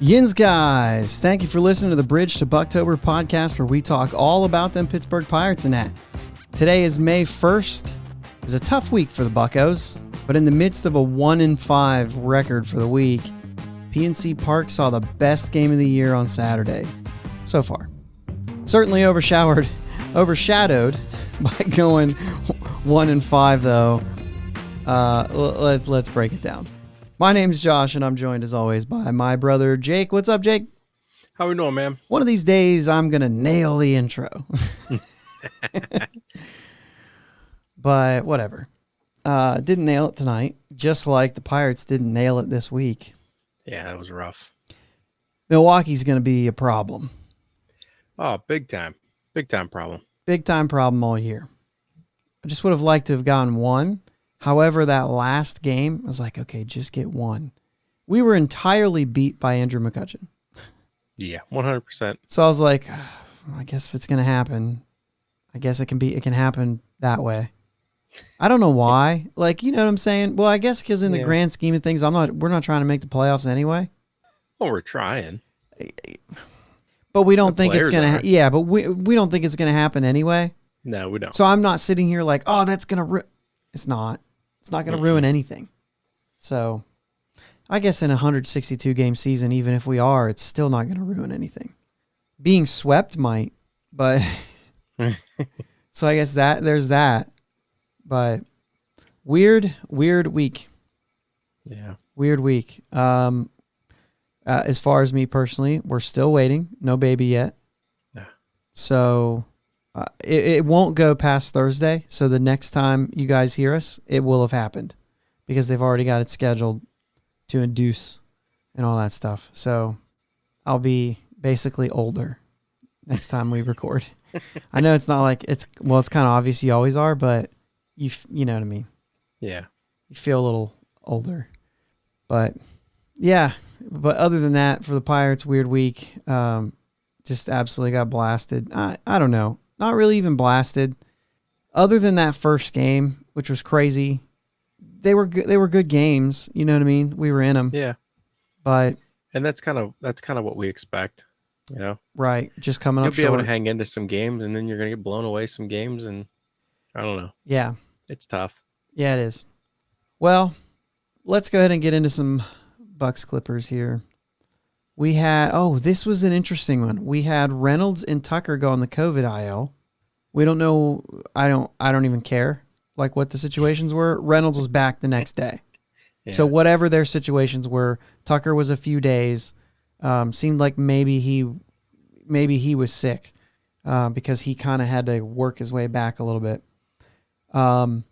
Yins guys, thank you for listening to the Bridge to Buctober podcast where we talk all about them Pittsburgh Pirates and that. Today is May 1st. It was a tough week for the Buccos, but in the midst of a 1-5 record for the week, PNC Park saw the best game of the year on Saturday so far. Certainly overshadowed by going 1-5 though. Let's break it down. My name's Josh, and I'm joined as always by my brother Jake. What's up, Jake? How we doing, man? One of these days, I'm gonna nail the intro, but whatever. Didn't nail it tonight, just like the Pirates didn't nail it this week. Yeah, that was rough. Milwaukee's gonna be a problem. Oh, big time problem. Big time problem all year. I just would have liked to have gotten one. However, that last game, I was like, okay, just get one. We were entirely beat by Andrew McCutchen. Yeah, 100%. So I was like, I guess if it's going to happen, I guess it can happen that way. I don't know why. Like, you know what I'm saying? Well, I guess because in the grand scheme of things, we're not trying to make the playoffs anyway. Well, we're trying. But we don't think it's going to but we don't think it's going to happen anyway. No, we don't. So I'm not sitting here like, oh, that's going to it's not. It's not going to ruin anything. So I guess in a 162-game season, even if we are, it's still not going to ruin anything. Being swept might, but so I guess there's that. But weird week. Yeah. Weird week. As far as me personally, we're still waiting. No baby yet. Yeah. So it won't go past Thursday, so the next time you guys hear us, it will have happened because they've already got it scheduled to induce and all that stuff. So I'll be basically older next time we record. I know it's not like it's kind of obvious you always are, but you know what I mean. Yeah. You feel a little older. But yeah, but other than that, for the Pirates, weird week. Just absolutely got blasted. I don't know. Not really even blasted. Other than that first game, which was crazy, they were good games. You know what I mean? We were in them. Yeah. But that's kind of what we expect. You know. Right. Just coming up short. You'll be able to hang into some games, and then you're gonna get blown away some games, and I don't know. Yeah. It's tough. Yeah, it is. Well, let's go ahead and get into some Bucks Clippers here. We had, this was an interesting one. We had Reynolds and Tucker go on the COVID IL. We don't know. I don't even care like what the situations were. Reynolds was back the next day. Yeah. So whatever their situations were, Tucker was a few days. Seemed like maybe he was sick because he kind of had to work his way back a little bit. But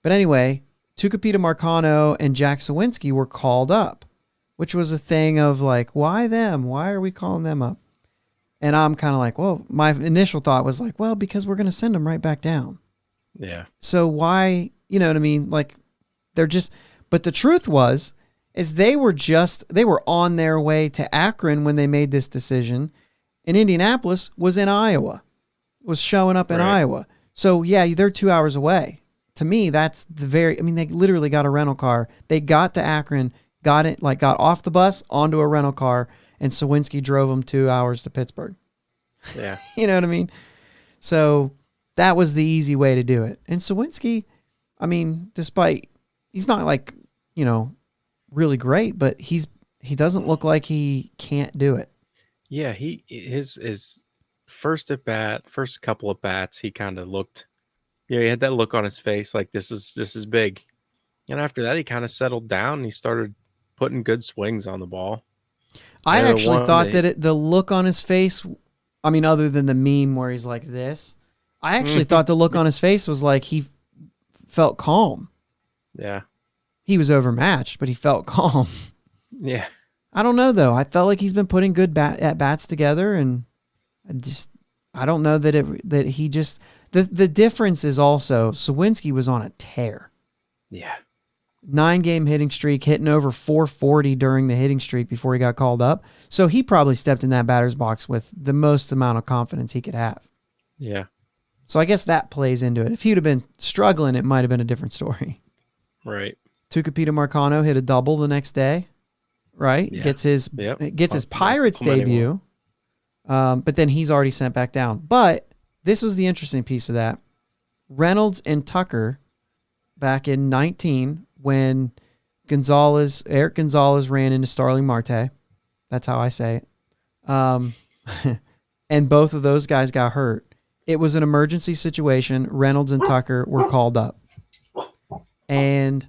anyway, Tucupita Marcano and Jack Sawinski were called up, which was a thing of like, why them? Why are we calling them up? And I'm kind of like, well, my initial thought was like, well, because we're going to send them right back down. Yeah. So why, you know what I mean? Like but the truth is they were on their way to Akron when they made this decision. And Indianapolis was in Iowa, was showing up in Iowa. So yeah, they're 2 hours away. To me, that's they literally got a rental car. They got to Akron, got off the bus, onto a rental car, and Sawinski drove them 2 hours to Pittsburgh. Yeah. You know what I mean? So that was the easy way to do it. And Sawinski, despite he's not like, really great, but he doesn't look like he can't do it. Yeah, his first couple of bats, he kind of looked, he had that look on his face like this is big. And after that, he kind of settled down and he started putting good swings on the ball. I actually thought that the look on his face, other than the meme where he's like this, I actually thought the look on his face was like he felt calm. Yeah. He was overmatched, but he felt calm. Yeah. I don't know, though. I felt like he's been putting good at-bats together, and I don't know that he just... The difference is also Sawinski was on a tear. Yeah. 9-game hitting streak, hitting over 440 during the hitting streak before he got called up. So he probably stepped in that batter's box with the most amount of confidence he could have. Yeah. So I guess that plays into it. If he'd have been struggling, it might have been a different story. Right. Tucupita Marcano hit a double the next day. right? Yeah. Gets his Pirates Home anymore. debut, but then he's already sent back down. But this was the interesting piece of that. Reynolds and Tucker back in 19 when Eric Gonzalez ran into Starling Marte. That's how I say it. And both of those guys got hurt. It was an emergency situation. Reynolds and Tucker were called up. And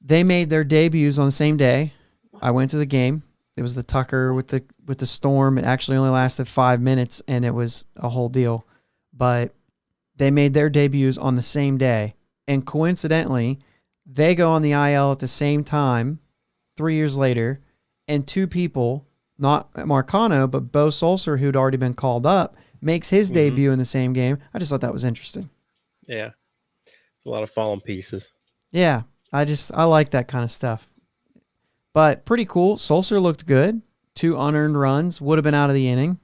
they made their debuts on the same day. I went to the game. It was the Tucker with the storm. It actually only lasted 5 minutes, and it was a whole deal. But they made their debuts on the same day. And coincidentally, they go on the IL at the same time 3 years later, and two people, not Marcano, but Bo Sulser, who'd already been called up, makes his debut in the same game. I just thought that was interesting. Yeah. A lot of fallen pieces. Yeah. I like that kind of stuff. But pretty cool. Sulser looked good. 2 unearned runs. Would have been out of the inning.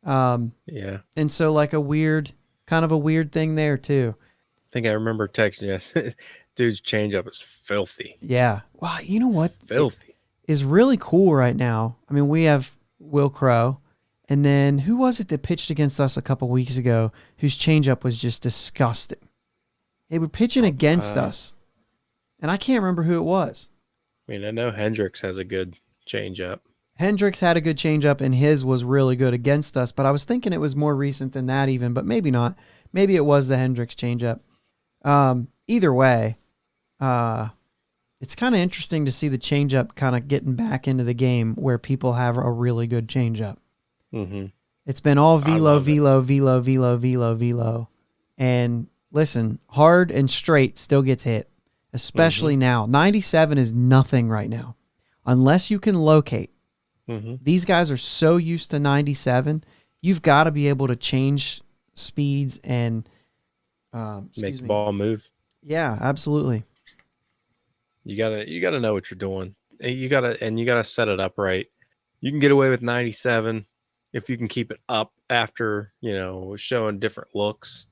Yeah. And so like a weird thing there too. I think I remember texting you. Dude's changeup is filthy. Yeah. Wow. You know what? Filthy. It is really cool right now. I mean, we have Will Crow. And then who was it that pitched against us a couple weeks ago whose changeup was just disgusting? They were pitching against us. And I can't remember who it was. I mean, I know Hendricks has a good changeup. Hendricks had a good changeup, and his was really good against us. But I was thinking it was more recent than that even, but maybe not. Maybe it was the Hendricks changeup. Either way, it's kind of interesting to see the changeup kind of getting back into the game where people have a really good changeup. Mm-hmm. It's been all velo. And listen, hard and straight still gets hit, especially now. 97 is nothing right now. Unless you can locate. These guys are so used to 97. You've got to be able to change speeds and make the ball move. Yeah, absolutely. You gotta know what you're doing. You gotta set it up right. You can get away with 97 if you can keep it up after, showing different looks,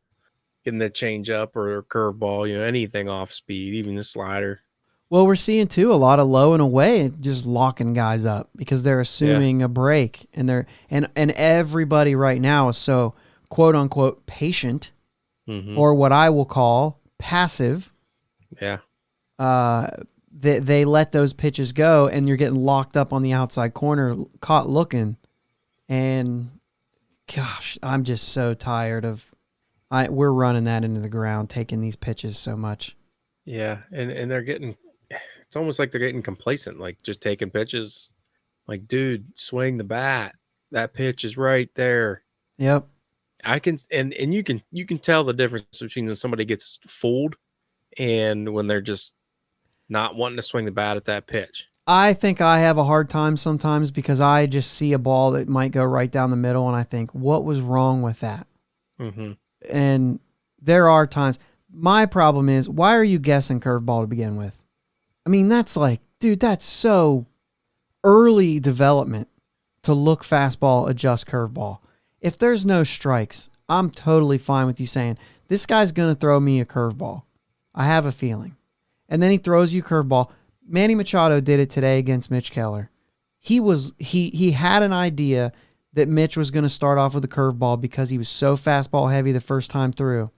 getting the change up or curveball, anything off speed, even the slider. Well, we're seeing too a lot of low and away just locking guys up because they're assuming a break, and everybody right now is so quote unquote patient, or what I will call passive. Yeah. They let those pitches go, and you're getting locked up on the outside corner, caught looking. And gosh, I'm just so tired of we're running that into the ground, taking these pitches so much. Yeah, and they're getting, it's almost like they're getting complacent, like just taking pitches. Like, dude, swing the bat. That pitch is right there. Yep. I can, and you can tell the difference between when somebody gets fooled and when they're just not wanting to swing the bat at that pitch. I think I have a hard time sometimes because I just see a ball that might go right down the middle, and I think, what was wrong with that? And there are times. My problem is, why are you guessing curveball to begin with? I mean, that's like, dude, that's so early development to look fastball, adjust curveball. If there's no strikes, I'm totally fine with you saying, this guy's going to throw me a curveball. I have a feeling. And then he throws you curveball. Manny Machado did it today against Mitch Keller. He had an idea that Mitch was going to start off with a curveball because he was so fastball heavy the first time through.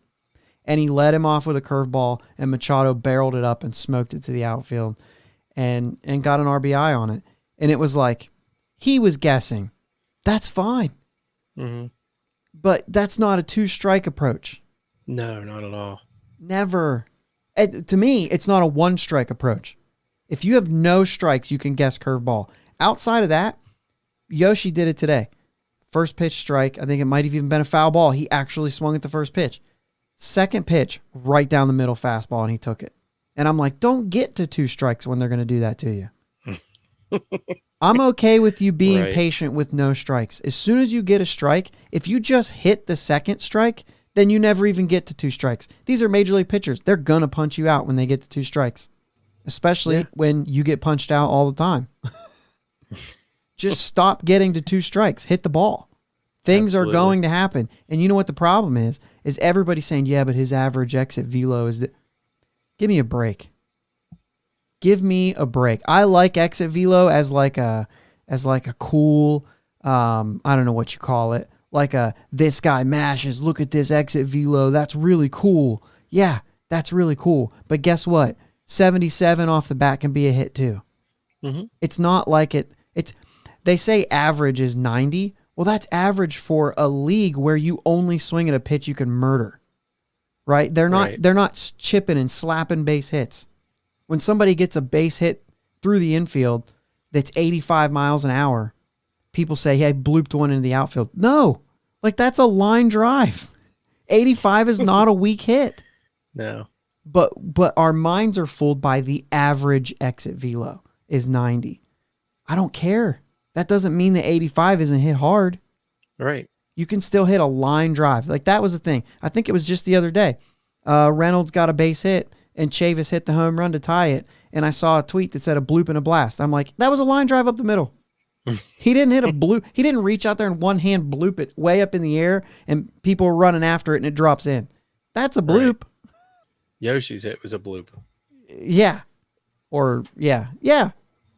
And he led him off with a curveball, and Machado barreled it up and smoked it to the outfield and got an RBI on it. And it was like, he was guessing. That's fine. But that's not a 2-strike approach. No, not at all. Never. To me, it's not a 1-strike approach. If you have no strikes, you can guess curveball. Outside of that, Yoshi did it today. First pitch strike. I think it might have even been a foul ball. He actually swung at the first pitch. Second pitch, right down the middle fastball, and he took it. And I'm like, don't get to 2 strikes when they're going to do that to you. I'm okay with you being patient with no strikes. As soon as you get a strike, if you just hit the second strike, then you never even get to 2 strikes. These are major league pitchers. They're going to punch you out when they get to 2 strikes, especially when you get punched out all the time. Just stop getting to 2 strikes. Hit the ball. Things are going to happen. And you know what the problem is everybody saying, yeah, but his average exit velo is that. Give me a break. Give me a break. I like exit velo as like a cool, I don't know what you call it. Like this guy mashes, look at this exit velo. That's really cool. Yeah, that's really cool. But guess what? 77 off the bat can be a hit too. Mm-hmm. It's not like they say average is 90. Well, that's average for a league where you only swing at a pitch you can murder. Right? They're not chipping and slapping base hits. When somebody gets a base hit through the infield that's 85 miles an hour, people say, hey, blooped one into the outfield. No, like that's a line drive. 85 is not a weak hit. No. But our minds are fooled by the average exit velo is 90. I don't care. That doesn't mean that 85 isn't hit hard. Right. You can still hit a line drive. Like that was the thing. I think it was just the other day. Reynolds got a base hit and Chavis hit the home run to tie it. And I saw a tweet that said a bloop and a blast. I'm like, that was a line drive up the middle. He didn't hit a bloop. He didn't reach out there and one hand bloop it way up in the air and people were running after it and it drops in. That's a bloop. Right. Yoshi's hit was a bloop. Yeah. Or yeah.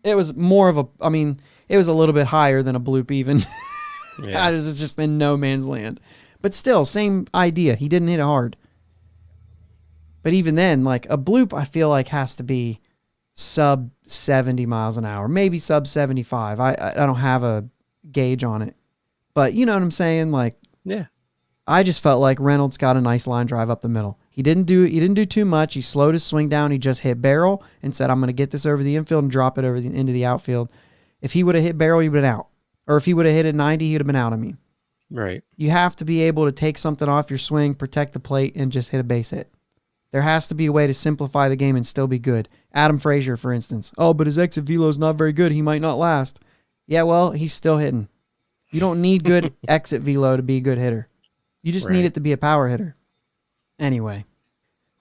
It was more of it was a little bit higher than a bloop even. Yeah. It's just in no man's land. But still, same idea. He didn't hit it hard. But even then, like a bloop, I feel like has to be sub 70 miles an hour, maybe sub 75. I don't have a gauge on it. But you know what I'm saying? Like, yeah. I just felt like Reynolds got a nice line drive up the middle. He didn't do too much. He slowed his swing down. He just hit barrel and said, I'm going to get this over the infield and drop it into the outfield. If he would have hit barrel, he would have been out. Or if he would have hit at 90, he would have been out, Right. You have to be able to take something off your swing, protect the plate, and just hit a base hit. There has to be a way to simplify the game and still be good. Adam Frazier, for instance. Oh, but his exit velo is not very good. He might not last. Yeah, well, he's still hitting. You don't need good exit velo to be a good hitter. You just need it to be a power hitter. Anyway,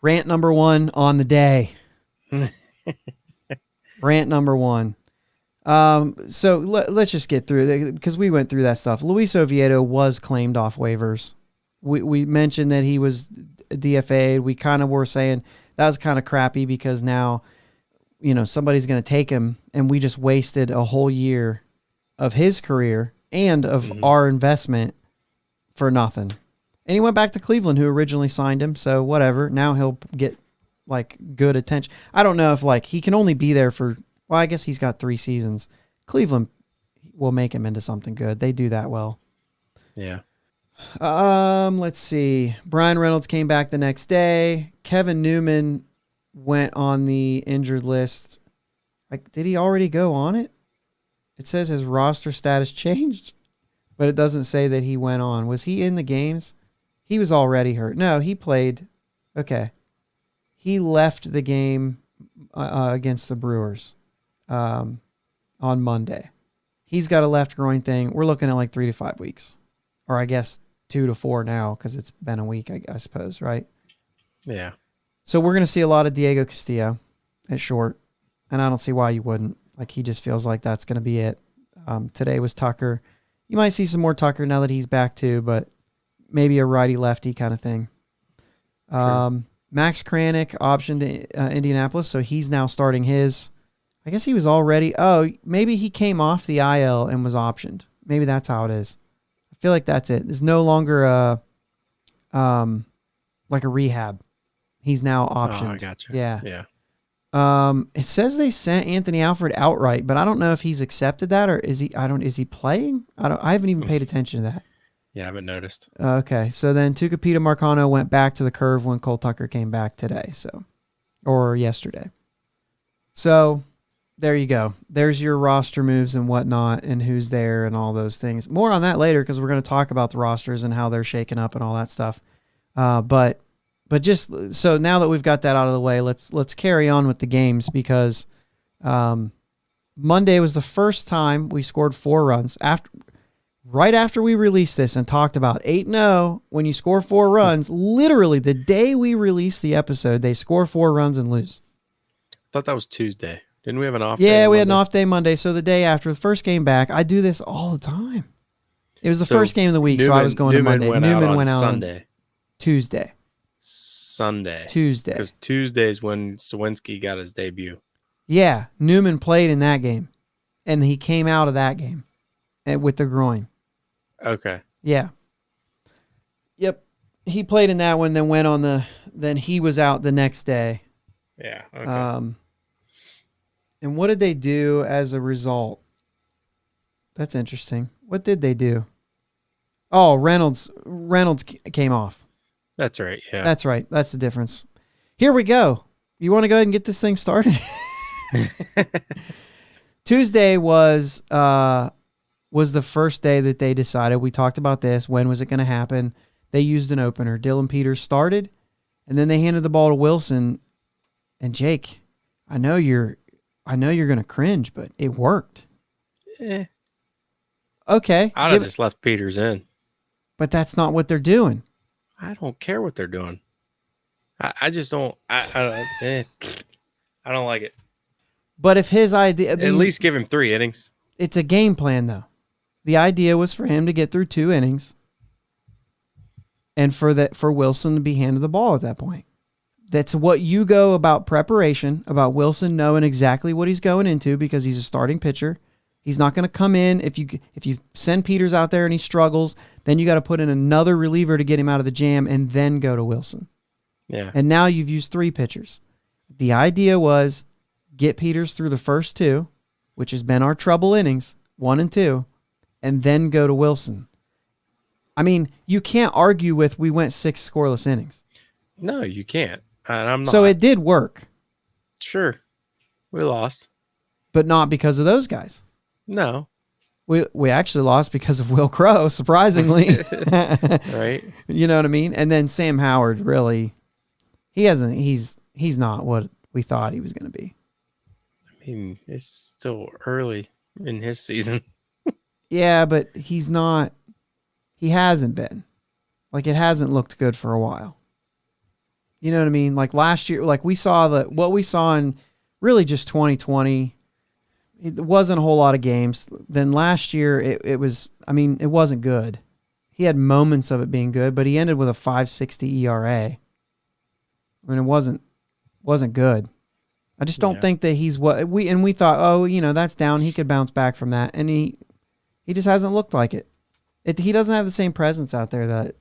rant number 1 on the day. Rant number 1. So let's just get through it because we went through that stuff. Luis Oviedo was claimed off waivers. We mentioned that he was DFA'd. We kind of were saying that was kind of crappy because now, somebody's going to take him and we just wasted a whole year of his career and of our investment for nothing. And he went back to Cleveland, who originally signed him. So whatever. Now he'll get like good attention. I don't know if like he can only be there for, well, I guess he's got 3 seasons. Cleveland will make him into something good. They do that well. Yeah. Let's see. Brian Reynolds came back the next day. Kevin Newman went on the injured list. Like, did he already go on it? It says his roster status changed, but it doesn't say that he went on. Was he in the games? He was already hurt. No, he played. Okay. He left the game against the Brewers on Monday. He's got a left groin thing. We're looking at like 3 to 5 weeks. Or I guess 2 to 4 now because it's been a week, I suppose, right? Yeah. So we're going to see a lot of Diego Castillo at short, and I don't see why you wouldn't. Like, he just feels like that's going to be it. Today was Tucker. You might see some more Tucker now that he's back too, but maybe a righty-lefty kind of thing. Sure. Max Kranick optioned to Indianapolis, so he's now starting his. I guess he was already. Oh, maybe he came off the IL and was optioned. Maybe that's how it is. I feel like that's it. It's no longer like a rehab. He's now optioned. Oh, I gotcha. Yeah. Yeah. It says they sent Anthony Alford outright, but I don't know if he's accepted that or is he? Is he playing? I haven't even paid attention to that. Yeah, I haven't noticed. Okay, so then Tucupita Marcano went back to the curve when Cole Tucker came back today, or yesterday. So there you go. There's your roster moves and whatnot and who's there and all those things. More on that later because we're going to talk about the rosters and how they're shaking up and all that stuff. But just so now that we've got that out of the way, let's carry on with the games because Monday was the first time we scored 4 runs right after we released this and talked about 8-0. When you score 4 runs, literally the day we released the episode, they score 4 runs and lose. I thought that was Tuesday. Didn't we have an off day? Yeah, we had an off day Monday. So the day after the first game back, I do this all the time. It was the first game of the week, so I was going to Monday. Newman went out Sunday. On Tuesday. Sunday. Tuesday. Because Tuesday is when Sawinski got his debut. Yeah, Newman played in that game, and he came out of that game with the groin. Okay. Yeah. Yep. He played in that one, then went on then he was out the next day. Yeah. Okay. And what did they do as a result? That's interesting. What did they do? Oh, Reynolds came off. That's right. Yeah. That's right. That's the difference. Here we go. You want to go ahead and get this thing started? Tuesday was the first day that they decided. We talked about this. When was it going to happen? They used an opener. Dylan Peters started, and then they handed the ball to Wilson. And Jake, I know you're going to cringe, but it worked. Okay. I'd have just left Peters in. But that's not what they're doing. I don't care what they're doing. I just don't. I don't like it. But if his idea, at least give him 3 innings. It's a game plan, though. The idea was for him to get through 2 innings, and for Wilson to be handed the ball at that point. That's what you go about preparation, about Wilson knowing exactly what he's going into because he's a starting pitcher. He's not going to come in if you send Peters out there and he struggles, then you got to put in another reliever to get him out of the jam and then go to Wilson. Yeah. And now you've used 3 pitchers. The idea was get Peters through the first 2, which has been our trouble innings, 1 and 2, and then go to Wilson. I mean, you can't argue with we went 6 scoreless innings. No, you can't. And I'm not. So it did work. Sure. We lost. But not because of those guys. No. We actually lost because of Will Crow, surprisingly. Right. You know what I mean? And then Sam Howard, really, he's not what we thought he was going to be. I mean, it's still early in his season. Yeah, but he's not. He hasn't been. Like, it hasn't looked good for a while. You know what I mean? Like last year, like we saw what we saw in really just 2020. It wasn't a whole lot of games. Then last year, it was, I mean, it wasn't good. He had moments of it being good, but he ended with a 5.60 ERA. I mean, it wasn't good. I just don't think that he's what we thought, oh, you know, that's down. He could bounce back from that. And he just hasn't looked like it. He doesn't have the same presence out there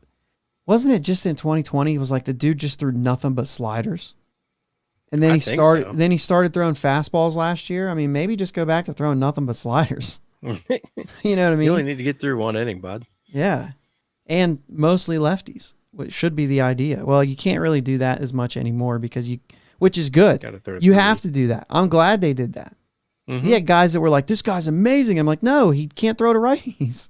wasn't it just in 2020? It was like the dude just threw nothing but sliders. And then he started throwing fastballs last year. I mean, maybe just go back to throwing nothing but sliders. You know what I mean? You only need to get through 1 inning, bud. Yeah. And mostly lefties, which should be the idea. Well, you can't really do that as much anymore which is good. You have to do that. I'm glad they did that. Mm-hmm. He had guys that were like, this guy's amazing. I'm like, no, he can't throw to righties.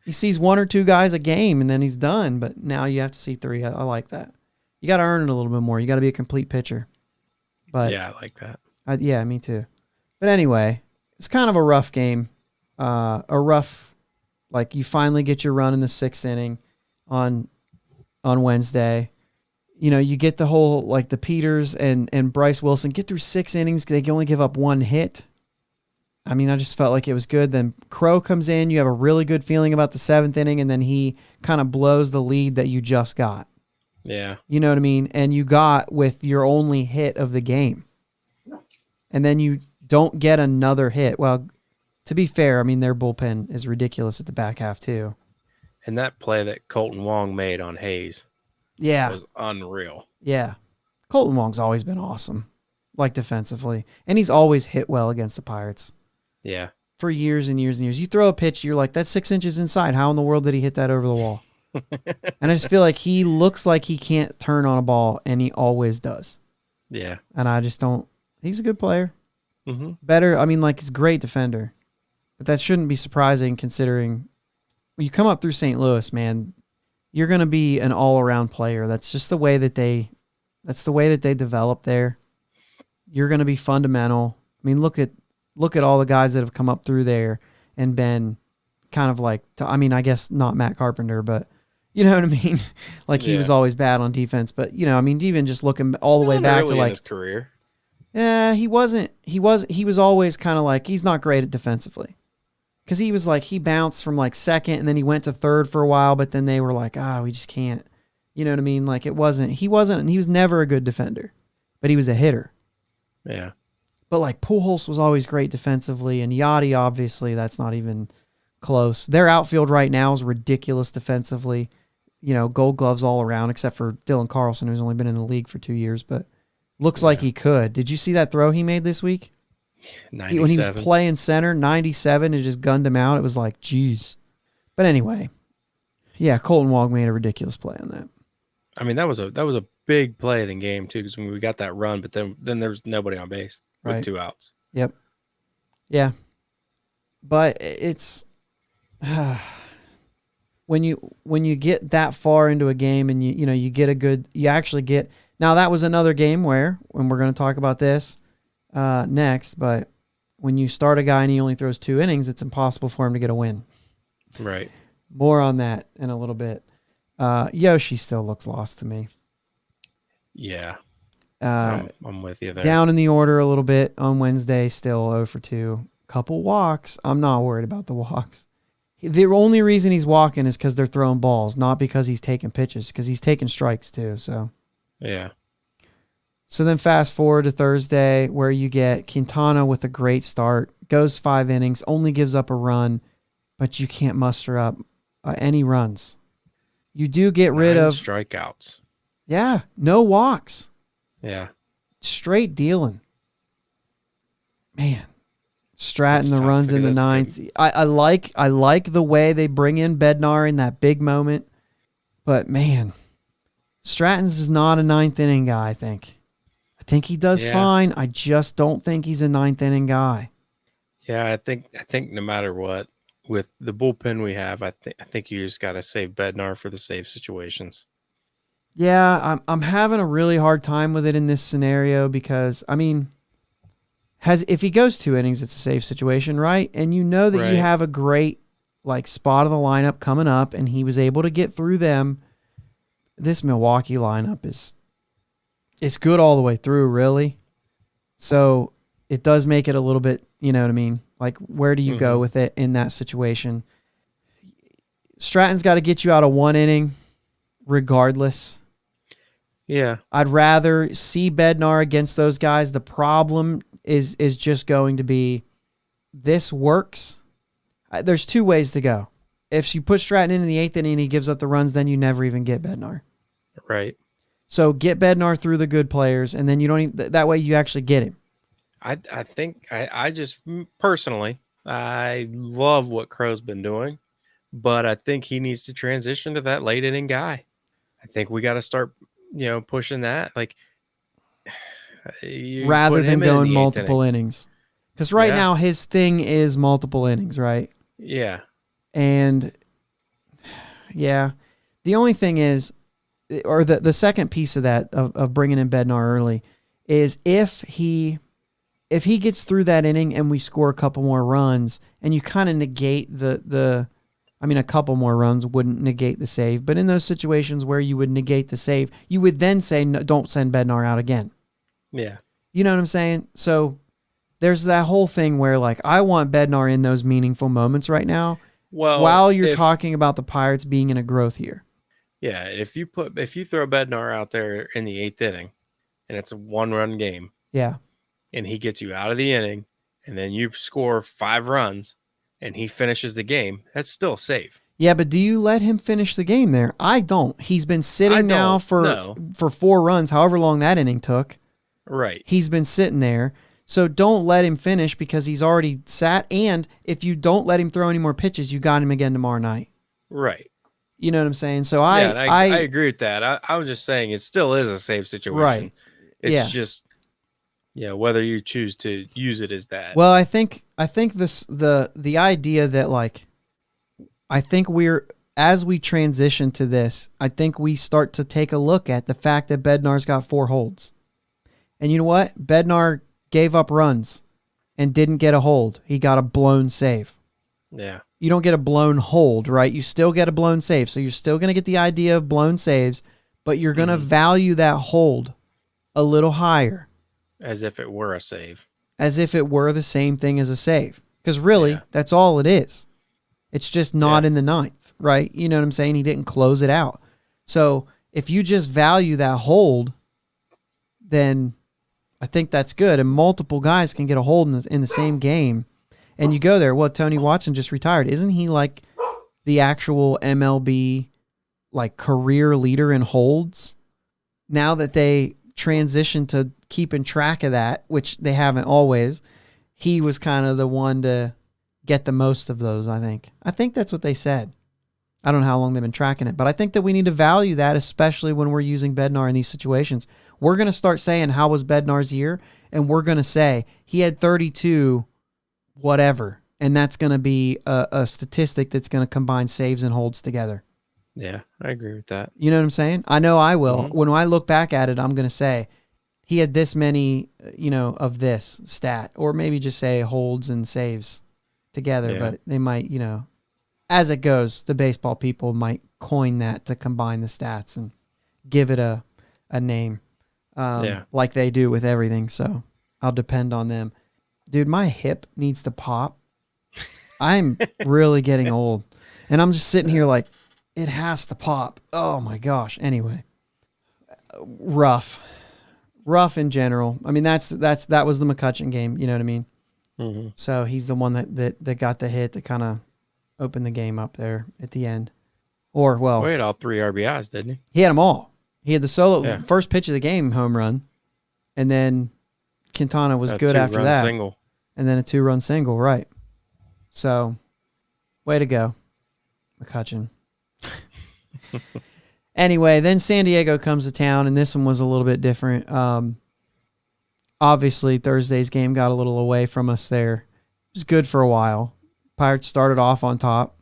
He sees 1 or 2 guys a game and then he's done. But now you have to see 3. I like that. You got to earn it a little bit more. You got to be a complete pitcher. But yeah, I like that. Yeah, me too. But anyway, it's kind of a rough game. Like you finally get your run in the 6th inning on Wednesday. You know, you get the whole, like the Peters and Bryce Wilson get through 6 innings. They can only give up 1 hit. I mean, I just felt like it was good. Then Crow comes in. You have a really good feeling about the 7th inning, and then he kind of blows the lead that you just got. Yeah. You know what I mean? And you got with your only hit of the game. And then you don't get another hit. Well, to be fair, I mean, their bullpen is ridiculous at the back half, too. And that play that Colton Wong made on Hayes was unreal. Yeah. Colton Wong's always been awesome, like defensively. And he's always hit well against the Pirates. Yeah. For years and years and years. You throw a pitch, you're like, that's 6 inches inside. How in the world did he hit that over the wall? And I just feel like he looks like he can't turn on a ball, and he always does. Yeah. And I just don't. He's a good player. Mm-hmm. Better. I mean, like, he's a great defender. But that shouldn't be surprising considering when you come up through St. Louis, man, you're going to be an all-around player. That's just the way that they develop there. You're going to be fundamental. I mean, look at all the guys that have come up through there and been kind of like, I mean, I guess not Matt Carpenter, but you know what I mean? Like he was always bad on defense, but you know, I mean, even just looking all the way back to like his career. Yeah, he was always kind of like, he's not great at defensively. Cause he was like, he bounced from like 2nd and then he went to 3rd for a while, but then they were like, we just can't, you know what I mean? Like he was never a good defender, but he was a hitter. Yeah. But like Pujols was always great defensively, and Yachty, obviously, that's not even close. Their outfield right now is ridiculous defensively. Gold gloves all around, except for Dylan Carlson, who's only been in the league for 2 years, but looks like he could. Did you see that throw he made this week? 97. When he was playing center, 97, it just gunned him out. It was like, geez. But anyway, yeah, Colton Wong made a ridiculous play on that. I mean, that was a big play in the game too, because when we got that run, but then there was nobody on base with 2 outs. Yep. Yeah. But it's when you get that far into a game and you actually get. Now that was another game where, and we're going to talk about this next, but when you start a guy and he only throws 2 innings, it's impossible for him to get a win. Right. More on that in a little bit. Yoshi still looks lost to me. Yeah. I'm with you there. Down in the order a little bit on Wednesday, still 0 for 2. Couple walks. I'm not worried about the walks. The only reason he's walking is because they're throwing balls, not because he's taking pitches, because he's taking strikes too. So yeah. So then fast forward to Thursday, where you get Quintana with a great start, goes 5 innings, only gives up a run, but you can't muster up any runs. You do get rid of strikeouts. Yeah, no walks. Yeah. Straight dealing. Man. Stratton the runs in the 9th. I like the way they bring in Bednar in that big moment. But man, Stratton's is not a 9th inning guy, I think. I think he does fine. I just don't think he's a 9th inning guy. Yeah, I think no matter what, with the bullpen we have, I think you just gotta save Bednar for the save situations. Yeah, I'm having a really hard time with it in this scenario because if he goes 2 innings, it's a safe situation, right? And you know that you have a great spot of the lineup coming up, and he was able to get through them. This Milwaukee lineup it's good all the way through, really. So it does make it a little bit, you know what I mean? Like, where do you go with it in that situation? Stratton's got to get you out of 1 inning regardless. Yeah. I'd rather see Bednar against those guys. The problem is just going to be this works. There's 2 ways to go. If you put Stratton in the 8th inning and he gives up the runs, then you never even get Bednar. Right. So get Bednar through the good players, and then you don't even, that way you actually get him. I think I just personally, I love what Crow's been doing, but I think he needs to transition to that late inning guy. I think we got to start, pushing that. Like, rather than going multiple innings. Because right now his thing is multiple innings, right? Yeah. And the only thing is, or the second piece of that, of bringing in Bednar early, is if he gets through that inning and we score a couple more runs, and you kind of negate a couple more runs wouldn't negate the save, but in those situations where you would negate the save, you would then say, no, don't send Bednar out again. Yeah. You know what I'm saying? So there's that whole thing where, I want Bednar in those meaningful moments right now, while you're talking about the Pirates being in a growth year. Yeah, if you throw Bednar out there in the 8th inning, and it's a 1-run game, and he gets you out of the inning, and then you score 5 runs, and he finishes the game, that's still safe. Yeah, but do you let him finish the game there? I don't. He's been sitting now for 4 runs, however long that inning took. Right. He's been sitting there. So don't let him finish because he's already sat. And if you don't let him throw any more pitches, you got him again tomorrow night. Right. You know what I'm saying? So I agree with that. I was just saying it still is a safe situation. Right. It's just whether you choose to use it as that. Well, I think the idea that I think as we transition to this, I think we start to take a look at the fact that Bednar's got 4 holds. And you know what? Bednar gave up runs and didn't get a hold. He got a blown save. Yeah. You don't get a blown hold, right? You still get a blown save. So you're still going to get the idea of blown saves, but you're going to value that hold a little higher. As if it were a save. As if it were the same thing as a save. Because really, that's all it is. It's just not in the 9th, right? You know what I'm saying? He didn't close it out. So if you just value that hold, then I think that's good. And multiple guys can get a hold in the same game. And you go there. Well, Tony Watson just retired. Isn't he like the actual MLB like career leader in holds? Now that they transitioned to keeping track of that, which they haven't always, he was kind of the one to get the most of those, I think. I think that's what they said. I don't know how long they've been tracking it, but I think that we need to value that, especially when we're using Bednar in these situations. We're going to start saying, how was Bednar's year? And we're going to say, he had 32 whatever. And that's going to be a statistic that's going to combine saves and holds together. Yeah, I agree with that. You know what I'm saying? I know I will. Mm-hmm. When I look back at it, I'm going to say, he had this many, of this stat. Or maybe just say holds and saves together. Yeah. But they might, as it goes, the baseball people might coin that to combine the stats and give it a name, like they do with everything. So I'll depend on them. Dude, my hip needs to pop. I'm really getting old. And I'm just sitting here like, it has to pop. Oh my gosh. Anyway, rough in general. I mean, that was the McCutcheon game. You know what I mean? Mm-hmm. So he's the one that got the hit that kind of opened the game up there at the end. Or, well, he had all 3 RBIs, didn't he? He had them all. He had the solo first pitch of the game home run, and then Quintana was good after that. Single. And then a 2-run single, right. So, way to go, McCutcheon. Anyway, then San Diego comes to town, and this one was a little bit different. Obviously, Thursday's game got a little away from us there. It was good for a while. Pirates started off on top.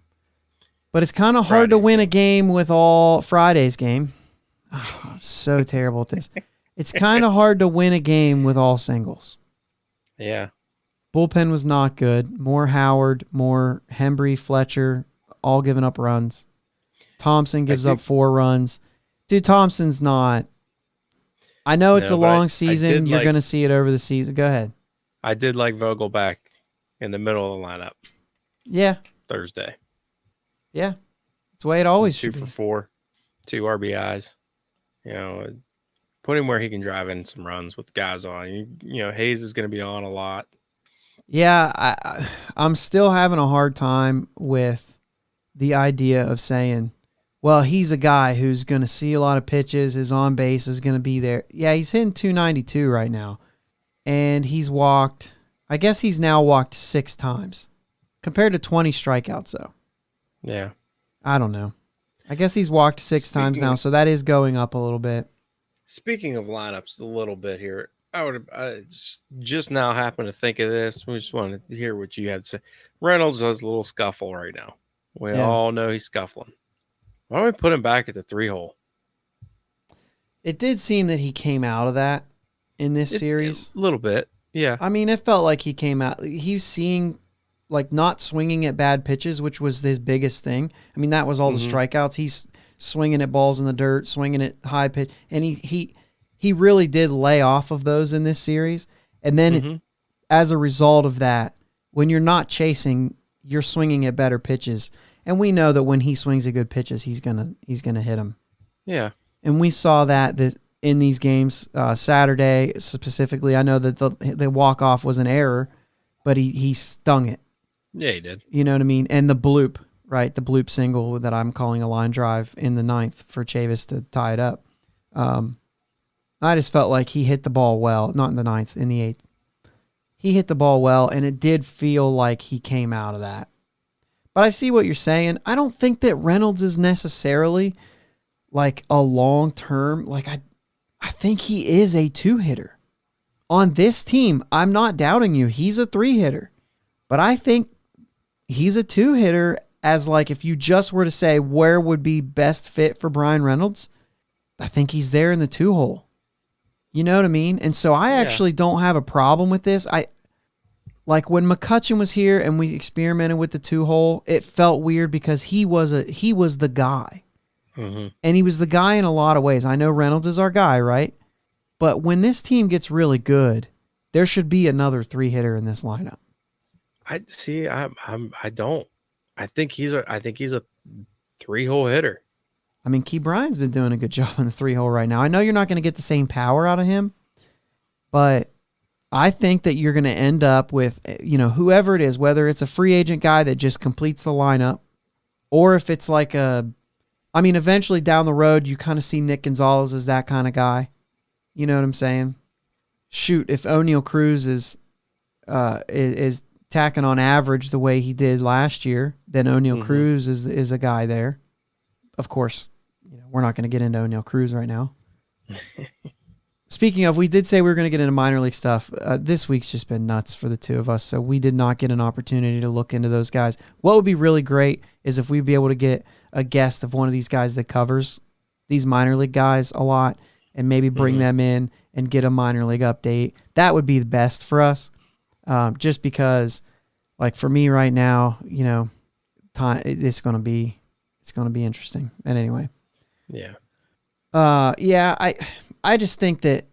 But it's kind of hard to win a game with all Friday's game. Oh, I'm so terrible at this. It's kind of hard to win a game with all singles. Yeah. Bullpen was not good. More Howard, more Hembry, Fletcher, all giving up runs. Thompson gives up 4 runs. Dude, Thompson's not. I know it's a long season. You're going to see it over the season. Go ahead. I did like Vogel back in the middle of the lineup. Yeah. Thursday. Yeah. It's the way it always should be. 2 for 4, 2 RBIs. Put him where he can drive in some runs with guys on. Hayes is going to be on a lot. Yeah, I'm still having a hard time with the idea of saying, well, he's a guy who's going to see a lot of pitches. His on base is going to be there. Yeah, he's hitting 292 right now. And he's walked, I guess he's now walked 6 times compared to 20 strikeouts, though. Yeah. I don't know. I guess he's walked 6 times now, so that is going up a little bit. Speaking of lineups, a little bit here, I just now happened to think of this. We just wanted to hear what you had to say. Reynolds has a little scuffle right now. We all know he's scuffling. Why don't we put him back at the 3-hole? It did seem that he came out of that in this series. A little bit, yeah. I mean, it felt like he came out. He was seeing, like, not swinging at bad pitches, which was his biggest thing. I mean, that was all the strikeouts. He's swinging at balls in the dirt, swinging at high pitch, and he really did lay off of those in this series. And then as a result of that, when you're not chasing, you're swinging at better pitches. And we know that when he swings at good pitches, he's gonna hit them. Yeah. And we saw that in these games. Saturday specifically, I know that the walk-off was an error, but he stung it. Yeah, he did. You know what I mean? And the bloop, right? The bloop single that I'm calling a line drive in the 9th for Chavis to tie it up. I just felt like he hit the ball well. Not in the 9th, in the 8th. He hit the ball well, and it did feel like he came out of that. But I see what you're saying. I don't think that Reynolds is necessarily like a long-term. Like I think he is a 2-hitter. On this team, I'm not doubting you. He's a 3-hitter. But I think he's a 2-hitter as like if you just were to say where would be best fit for Brian Reynolds, I think he's there in the 2-hole. You know what I mean? And so I actually don't have a problem with this. Like when McCutcheon was here and we experimented with the 2-hole, it felt weird because he was the guy. Mm-hmm. And he was the guy in a lot of ways. I know Reynolds is our guy, right? But when this team gets really good, there should be another 3-hitter in this lineup. I see. I don't. I think he's a 3-hole hitter. I mean, Key Bryan's been doing a good job in the 3-hole right now. I know you're not going to get the same power out of him, But I think that you're going to end up with, whoever it is, whether it's a free agent guy that just completes the lineup, or if it's like eventually down the road, you kind of see Nick Gonzalez as that kind of guy. You know what I'm saying? Shoot, if O'Neal Cruz is tacking on average the way he did last year, then O'Neal Cruz is a guy there. Of course, we're not going to get into O'Neal Cruz right now. Speaking of, we did say we were going to get into minor league stuff. This week's just been nuts for the two of us, so we did not get an opportunity to look into those guys. What would be really great is if we'd be able to get a guest of one of these guys that covers these minor league guys a lot and maybe bring them in and get a minor league update. That would be the best for us, just because, like, for me right now, it's going to be interesting. And anyway. Yeah. I just think that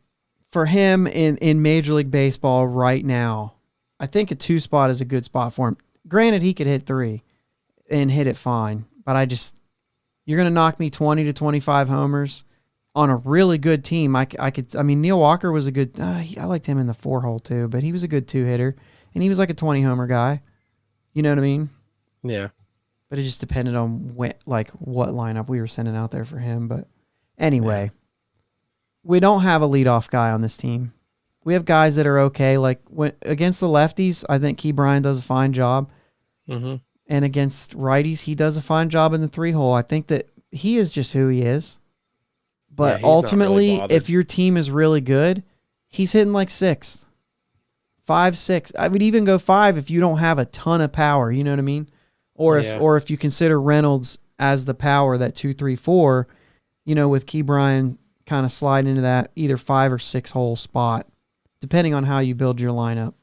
for him in Major League Baseball right now, I think a 2 spot is a good spot for him. Granted, he could hit 3 and hit it fine, but you're going to knock me 20 to 25 homers on a really good team. Neil Walker was a good, I liked him in the 4 hole too, but he was a good 2 hitter and he was like a 20 homer guy. You know what I mean? Yeah. But it just depended on what lineup we were sending out there for him. But anyway, we don't have a leadoff guy on this team. We have guys that are okay. Like against the lefties, I think Key Bryan does a fine job. Mm-hmm. And against righties, he does a fine job in the 3 hole. I think that he is just who he is. But ultimately, if your team is really good, he's hitting like 6th, 5, 6. I would even go 5 if you don't have a ton of power. You know what I mean? Or if you consider Reynolds as the power, that 2, 3, 4, with Key Bryan kind of slide into that either 5 or 6 hole spot, depending on how you build your lineup.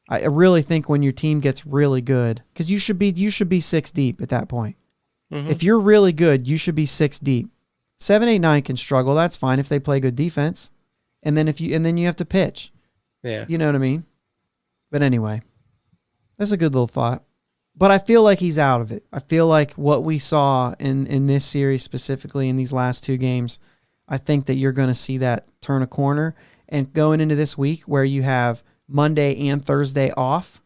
I really think when your team gets really good, because you should be 6 deep at that point. Mm-hmm. If you're really good, you should be 6 deep. 7, 8, 9 can struggle. That's fine if they play good defense, and then you have to pitch. Yeah, you know what I mean. But anyway, that's a good little thought. But I feel like he's out of it. I feel like what we saw in this series, specifically in these last 2 games, I think that you're going to see that turn a corner. And going into this week where you have Monday and Thursday off,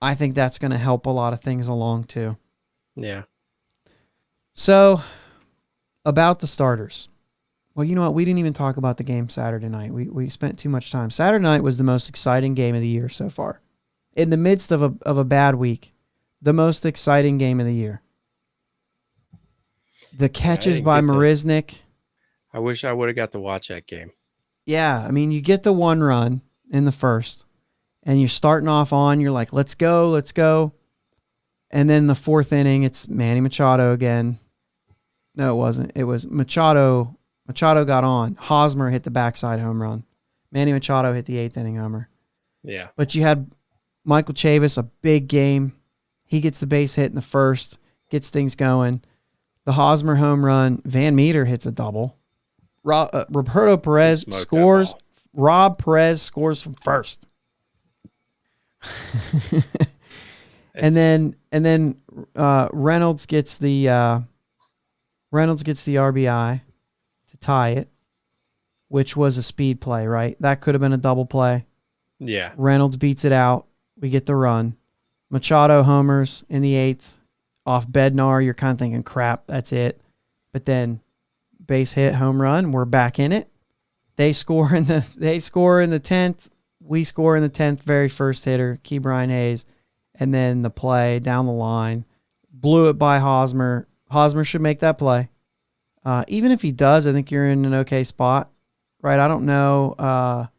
I think that's going to help a lot of things along too. Yeah. So, about the starters. Well, you know what? We didn't even talk about the game Saturday night. We spent too much time. Saturday night was the most exciting game of the year so far. In the midst of a bad week, the most exciting game of the year. The catches by Marisnik. I wish I would have got to watch that game. Yeah, you get the 1 run in the first, and you're starting off on, you're like, let's go. And then the 4th inning, it's Manny Machado again. No, it wasn't. It was Machado. Machado got on. Hosmer hit the backside home run. Manny Machado hit the 8th inning homer. Yeah. But you had Michael Chavis, a big game. He gets the base hit in the first, gets things going. The Hosmer home run. Van Meter hits a double. Roberto Perez scores. Rob Perez scores from first. and then Reynolds gets the RBI to tie it, which was a speed play, right? That could have been a double play. Yeah. Reynolds beats it out. We get the run. Machado homers in the 8th off Bednar. You're kind of thinking, crap, that's it. But then base hit, home run. We're back in it. They score in the 10th. We score in the 10th. Very first hitter, Key Bryan Hayes, and then the play down the line, blew it by Hosmer. Hosmer should make that play. Even if he does, I think you're in an okay spot, right? I don't know. I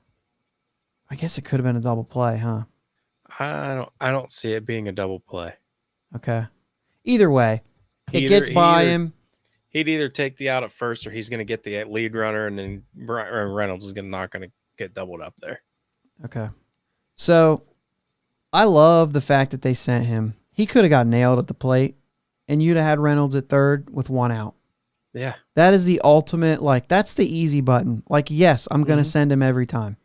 guess it could have been a double play, huh? I don't see it being a double play. Okay. Either way, it gets by him. He'd either take the out at first, or he's going to get the lead runner, and then Reynolds is not going to get doubled up there. Okay. So I love the fact that they sent him. He could have got nailed at the plate, and you'd have had Reynolds at third with 1 out. Yeah. That is the ultimate, that's the easy button. Yes, I'm going to send him every time.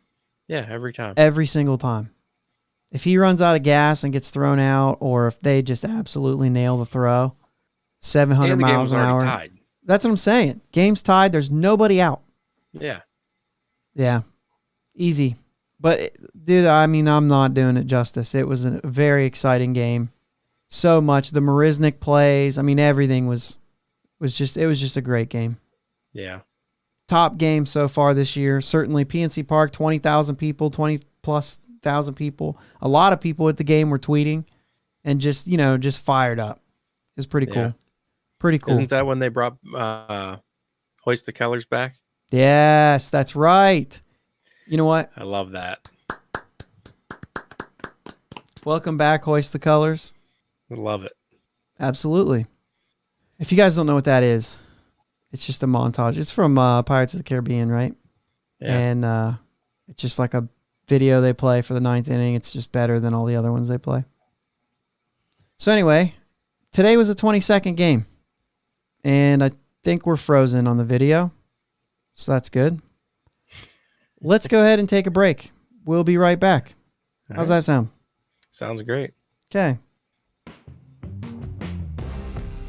Yeah, every time. Every single time. If he runs out of gas and gets thrown out, or if they just absolutely nail the throw, 700 miles an hour. Tied. That's what I'm saying. Game's tied. There's nobody out. Yeah. Yeah. Easy. But, dude, I mean, I'm not doing it justice. It was a very exciting game. So much. The Marisnik plays. I mean, everything was just a great game. Yeah. Top game so far this year. Certainly PNC Park, 20,000 people, 20+ thousand people. A lot of people at the game were tweeting and just fired up. It's pretty cool. Pretty cool. Isn't that when they brought Hoist the Kellers back? Yes, that's right. You know what? I love that. Welcome back, Hoist the Colors. I love it. Absolutely. If you guys don't know what that is, it's just a montage. It's from Pirates of the Caribbean, right? Yeah. And it's just like a video they play for the 9th inning. It's just better than all the other ones they play. So anyway, today was a 22nd game. And I think we're frozen on the video. So that's good. Let's go ahead and take a break. We'll be right back. How's that sound? Sounds great. Okay.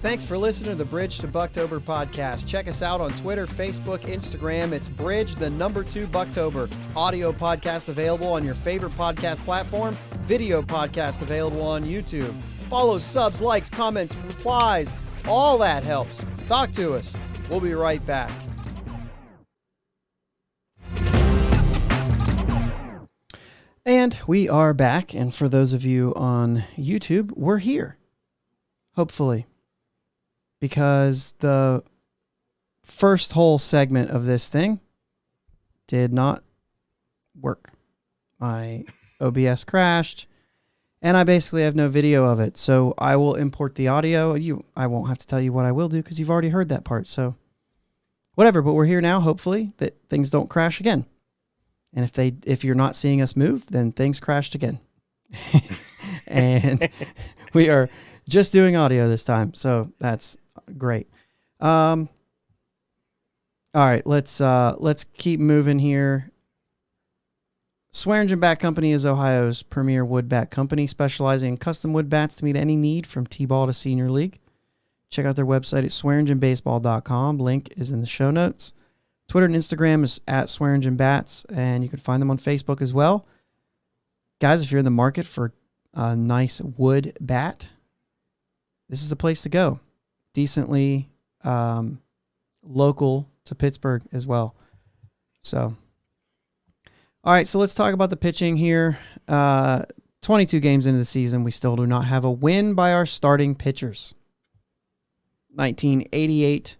Thanks for listening to the Bridge to Buctober podcast. Check us out on Twitter, Facebook, Instagram. It's Bridge, the number 2 Buctober. Audio podcast available on your favorite podcast platform. Video podcast available on YouTube. Follow, subs, likes, comments, replies. All that helps. Talk to us. We'll be right back. And we are back. And for those of you on YouTube, we're here. Hopefully. Because the first whole segment of this thing did not work. My OBS crashed, and I basically have no video of it. So I will import the audio. I won't have to tell you what I will do because you've already heard that part. So whatever, but we're here now, hopefully, that things don't crash again. And if you're not seeing us move, then things crashed again. And we are just doing audio this time. So that's great. All right, let's keep moving here. Swearingen Bat Company is Ohio's premier wood bat company, specializing in custom wood bats to meet any need from T-ball to senior league. Check out their website at swearingenbaseball.com. Link is in the show notes. Twitter and Instagram is at Swearingen Bats, and you can find them on Facebook as well. Guys, if you're in the market for a nice wood bat, this is the place to go. Decently local to Pittsburgh as well. So, all right, so let's talk about the pitching here. 22 games into the season, we still do not have a win by our starting pitchers. 1988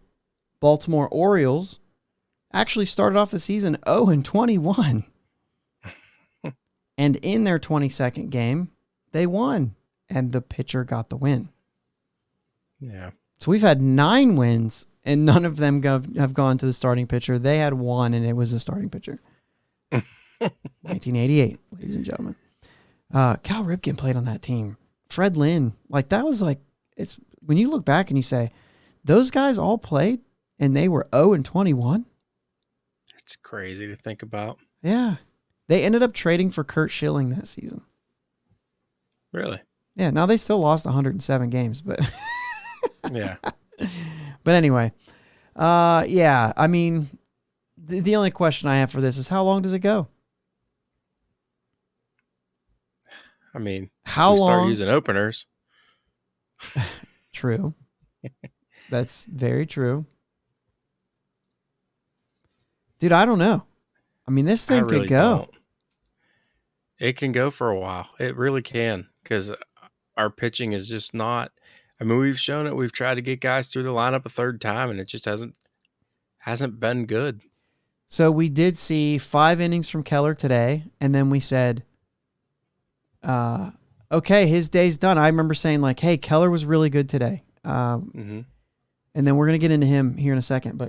Baltimore Orioles actually started off the season 0-21. And in their 22nd game, they won, and the pitcher got the win. Yeah. So we've had 9 wins, and none of them have gone to the starting pitcher. They had 1, and it was the starting pitcher. 1988, ladies and gentlemen. Cal Ripken played on that team. Fred Lynn. It's when you look back and you say, those guys all played, and they were 0-21? It's crazy to think about. Yeah. They ended up trading for Kurt Schilling that season. Really? Yeah, now they still lost 107 games, but... Yeah. But anyway, yeah, I mean, the only question I have for this is how long does it go? I mean, how long? Start using openers. True. That's very true. Dude, I don't know. I mean, this thing could go. Don't. It can go for a while. It really can, because our pitching is just not. I mean, we've shown it. We've tried to get guys through the lineup a third time, and it just hasn't been good. So we did see 5 innings from Keller today, and then we said, okay, his day's done. I remember saying, like, hey, Keller was really good today. And then we're going to get into him here in a second.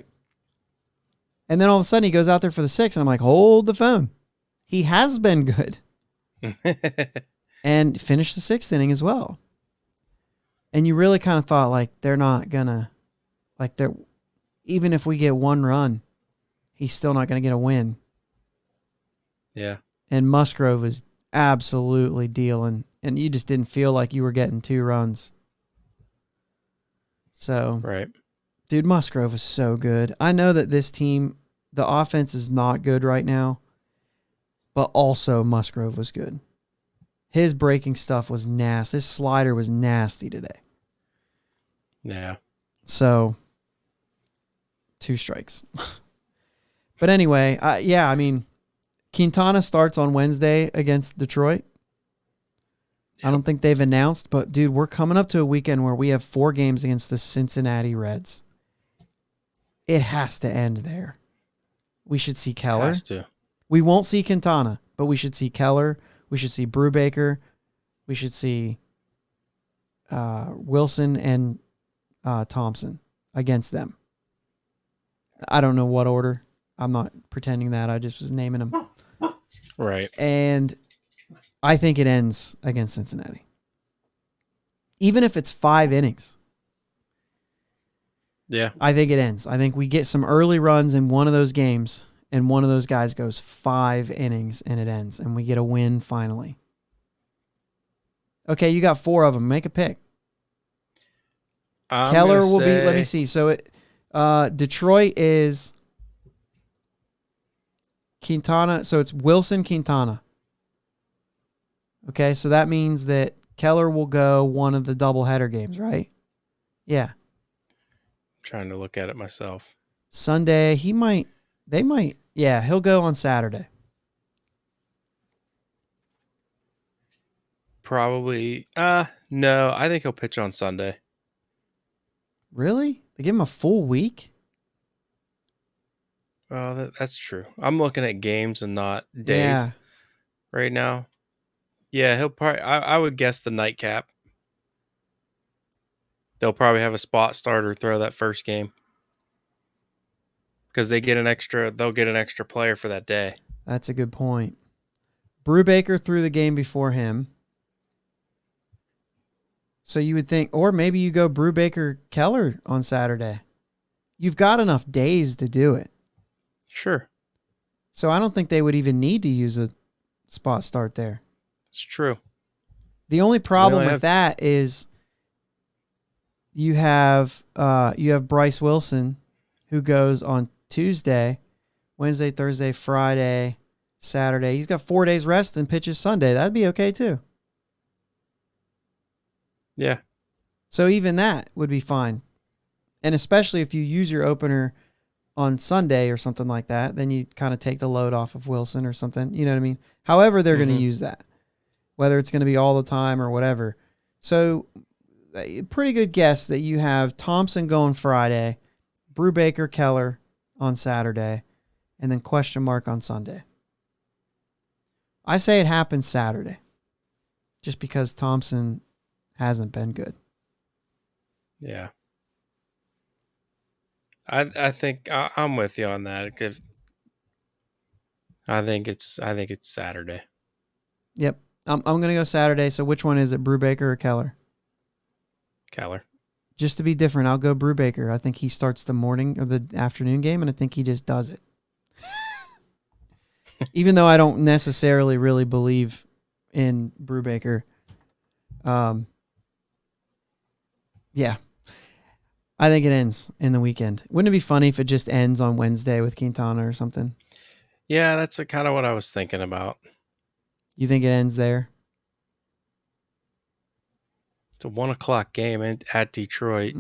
And then all of a sudden he goes out there for the 6th, and I'm like, hold the phone. He has been good. And finished the 6th inning as well. And you really kind of thought, like, they're not going to, like, even if we get 1 run, he's still not going to get a win. Yeah. And Musgrove is absolutely dealing, and you just didn't feel like you were getting 2 runs. So, right. Dude, Musgrove is so good. I know that this team, the offense is not good right now, but also Musgrove was good. His breaking stuff was nasty. His slider was nasty today. Yeah. So, 2 strikes. But anyway, I mean, Quintana starts on Wednesday against Detroit. Yep. I don't think they've announced, but dude, we're coming up to a weekend where we have 4 games against the Cincinnati Reds. It has to end there. We should see Keller. Has to. We won't see Quintana, but we should see Keller. We should see Brubaker. We should see Wilson and Thompson against them. I don't know what order. I'm not pretending that. I just was naming them. Right. And I think it ends against Cincinnati. Even if it's 5 innings. Yeah. I think it ends. I think we get some early runs in one of those games, and one of those guys goes 5 innings, and it ends, and we get a win finally. Okay, you got 4 of them. Make a pick. Keller will be. Let me see. So Detroit is Quintana. So it's Wilson, Quintana. Okay, so that means that Keller will go one of the doubleheader games, right? Yeah. Trying to look at it myself. Sunday, they might. Yeah, he'll go on Saturday. Probably. No, I think he'll pitch on Sunday. Really? They give him a full week? Well, that's true. I'm looking at games and not days right now. Yeah, he'll probably. I would guess the nightcap. They'll probably have a spot starter throw that first game because they get an extra. They'll get an extra player for that day. That's a good point. Brubaker threw the game before him. So you would think, or maybe you go Brubaker Keller on Saturday. You've got enough days to do it. Sure. So I don't think they would even need to use a spot start there. It's true. The only problem with that is you have Bryce Wilson, who goes on Tuesday, Wednesday, Thursday, Friday, Saturday. He's got 4 days rest and pitches Sunday. That'd be okay too. Yeah. So even that would be fine. And especially if you use your opener on Sunday or something like that, then you kind of take the load off of Wilson or something. You know what I mean? However they're going to use that, whether it's going to be all the time or whatever. So a pretty good guess that you have Thompson going Friday, Brubaker, Keller on Saturday, and then question mark on Sunday. I say it happens Saturday just because Thompson hasn't been good. Yeah. I think I'm with you on that. I think it's Saturday. Yep. I'm going to go Saturday. So which one is it, Brubaker or Keller? Keller. Just to be different, I'll go Brubaker. I think he starts the morning or the afternoon game, and I think he just does it. Even though I don't necessarily really believe in Brubaker. Yeah. I think it ends in the weekend. Wouldn't it be funny if it just ends on Wednesday with Quintana or something? Yeah, that's kind of what I was thinking about. You think it ends there? It's a 1:00 game at Detroit.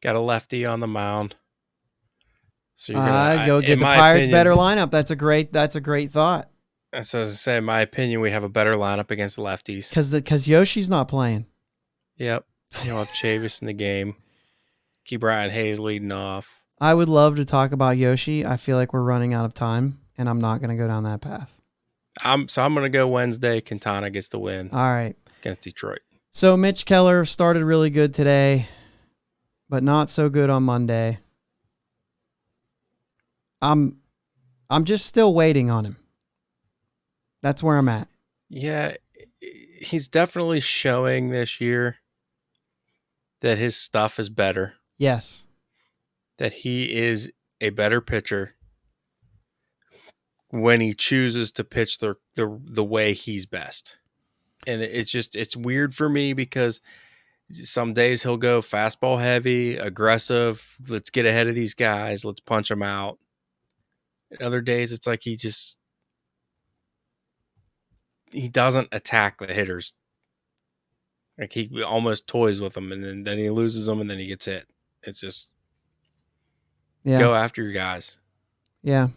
Got a lefty on the mound. So you're gonna go get the Pirates' better lineup. That's a great thought. So as I say, in my opinion, we have a better lineup against lefties. Because Yoshi's not playing. Yep. You'll have Chavis in the game. Keep Ryan Hayes leading off. I would love to talk about Yoshi. I feel like we're running out of time, and I'm not going to go down that path. I'm going to go Wednesday. Quintana gets the win. All right. Against Detroit. So Mitch Keller started really good today, but not so good on Monday. I'm just still waiting on him. That's where I'm at. Yeah, he's definitely showing this year that his stuff is better. Yes. That he is a better pitcher when he chooses to pitch the way he's best. And it's weird for me because some days he'll go fastball heavy, aggressive, let's get ahead of these guys, let's punch them out. And other days it's like he just he doesn't attack the hitters. Like he almost toys with them, and then he loses them, and then he gets hit. It's just go after your guys. Yeah.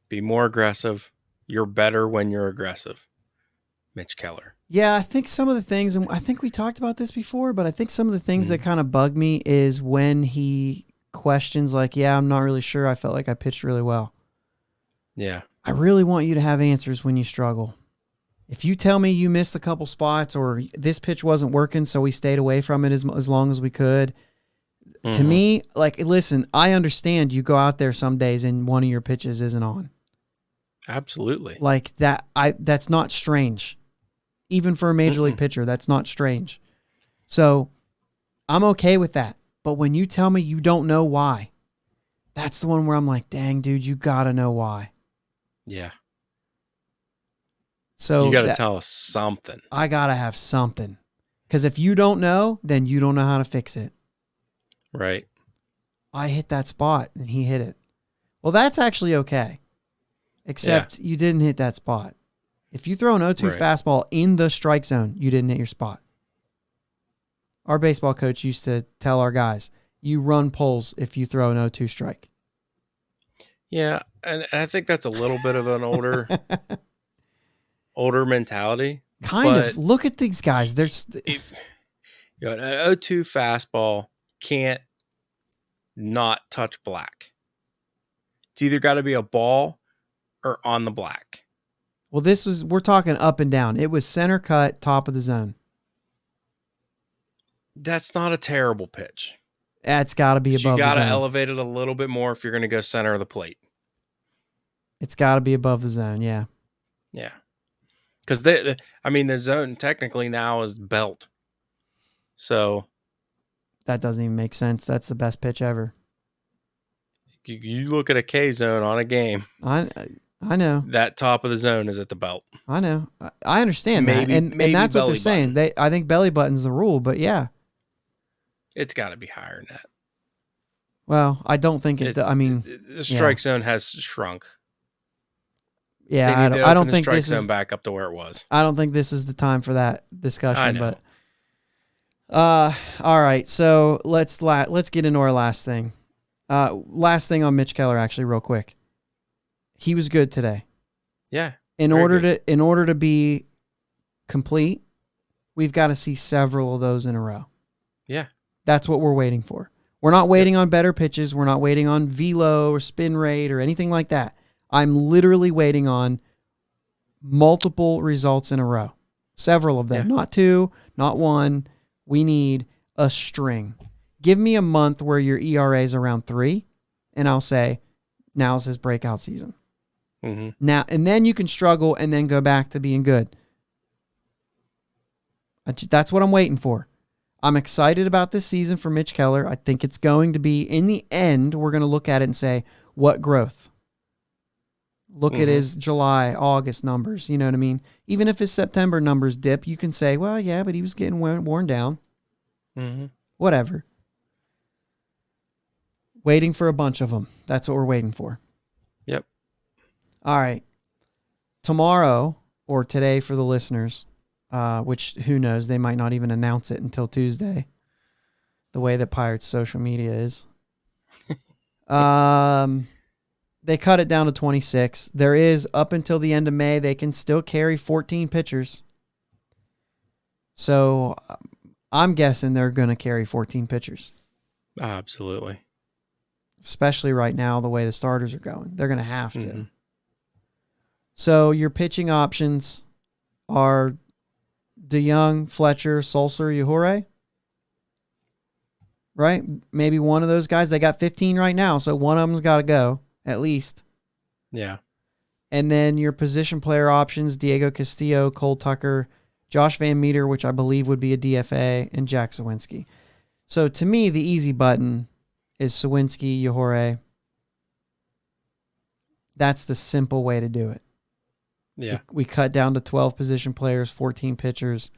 Be more aggressive. You're better when you're aggressive. Mitch Keller. Yeah, I think some of the things, and I think we talked about this before, but I think some of the things that kind of bug me is when he questions like, yeah, I'm not really sure. I felt like I pitched really well. Yeah. I really want you to have answers when you struggle. If you tell me you missed a couple spots or this pitch wasn't working, so we stayed away from it as long as we could, to me, like, listen, I understand you go out there some days and one of your pitches isn't on. Absolutely. Like that, that's not strange. Even for a major league pitcher, that's not strange. So I'm okay with that. But when you tell me you don't know why, that's the one where I'm like, dang, dude, you got to know why. Yeah. So you got to tell us something. I got to have something. Because if you don't know, then you don't know how to fix it. Right. I hit that spot and he hit it. Well, that's actually okay. Except you didn't hit that spot. If you throw an 0-2 fastball in the strike zone, you didn't hit your spot. Our baseball coach used to tell our guys, you run pulls if you throw an 0-2 strike. Yeah, and I think that's a little bit of an older mentality. Kind of. Look at these guys. There's an 0-2 fastball can't not touch black. It's either got to be a ball or on the black. Well, we're talking up and down. It was center cut, top of the zone. That's not a terrible pitch. It's got to be above the zone. You got to elevate it a little bit more if you're going to go center of the plate. It's got to be above the zone, yeah. Yeah. Because, the zone technically now is belt. So. That doesn't even make sense. That's the best pitch ever. You look at a K zone on a game. I know. That top of the zone is at the belt. I know. I understand that. And that's what they're saying. I think belly button's the rule, but yeah. It's got to be higher than that. Well, I don't think the strike zone has shrunk. Yeah, I don't think this is back up to where it was. I don't think this is the time for that discussion, but all right. So let's get into our last thing. Last thing on Mitch Keller, actually, real quick. He was good today. Yeah. In order to be complete, we've got to see several of those in a row. Yeah. That's what we're waiting for. We're not waiting on better pitches. We're not waiting on velo or spin rate or anything like that. I'm literally waiting on multiple results in a row. Several of them. Yeah. Not two, not one. We need a string. Give me a month where your ERA is around 3, and I'll say, now's his breakout season. Mm-hmm. Now, and then you can struggle and then go back to being good. That's what I'm waiting for. I'm excited about this season for Mitch Keller. I think it's going to be, in the end, we're going to look at it and say, what growth? Look at his July, August numbers. You know what I mean? Even if his September numbers dip, you can say, well, yeah, but he was getting worn down. Mm-hmm. Whatever. Waiting for a bunch of them. That's what we're waiting for. Yep. All right. Tomorrow, or today for the listeners, which who knows, they might not even announce it until Tuesday, the way that Pirates social media is. They cut it down to 26. There is, up until the end of May, they can still carry 14 pitchers. So I'm guessing they're going to carry 14 pitchers. Absolutely. Especially right now, the way the starters are going. They're going to have to. Mm-hmm. So your pitching options are DeYoung, Fletcher, Sulser, Yajure. Right? Maybe one of those guys. They got 15 right now, so one of them's got to go, at least. Yeah. And then your position player options, Diego Castillo, Cole Tucker, Josh Van Meter, which I believe would be a DFA, and Jack Sawinski. So to me, the easy button is Sawinski, Yajure. That's the simple way to do it. Yeah. We cut down to 12 position players, 14 pitchers.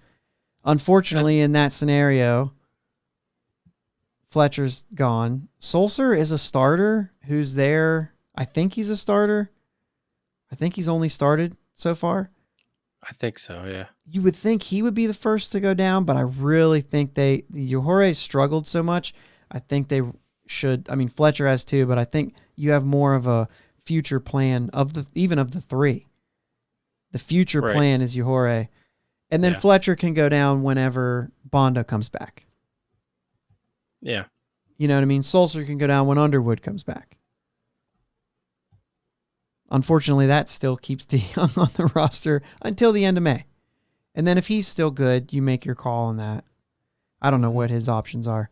Unfortunately, in that scenario, Fletcher's gone. Sulser is a starter who's there. I think he's a starter. I think he's only started so far. I think so. Yeah. You would think he would be the first to go down, but I really think the Johore struggled so much. I think they should. I mean, Fletcher has too, but I think you have more of a future plan of the three. The future Right. plan is Johore, and then Yeah. Fletcher can go down whenever Bonda comes back. Yeah. You know what I mean? Sulcer can go down when Underwood comes back. Unfortunately, that still keeps DeYoung on the roster until the end of May. And then if he's still good, you make your call on that. I don't know what his options are.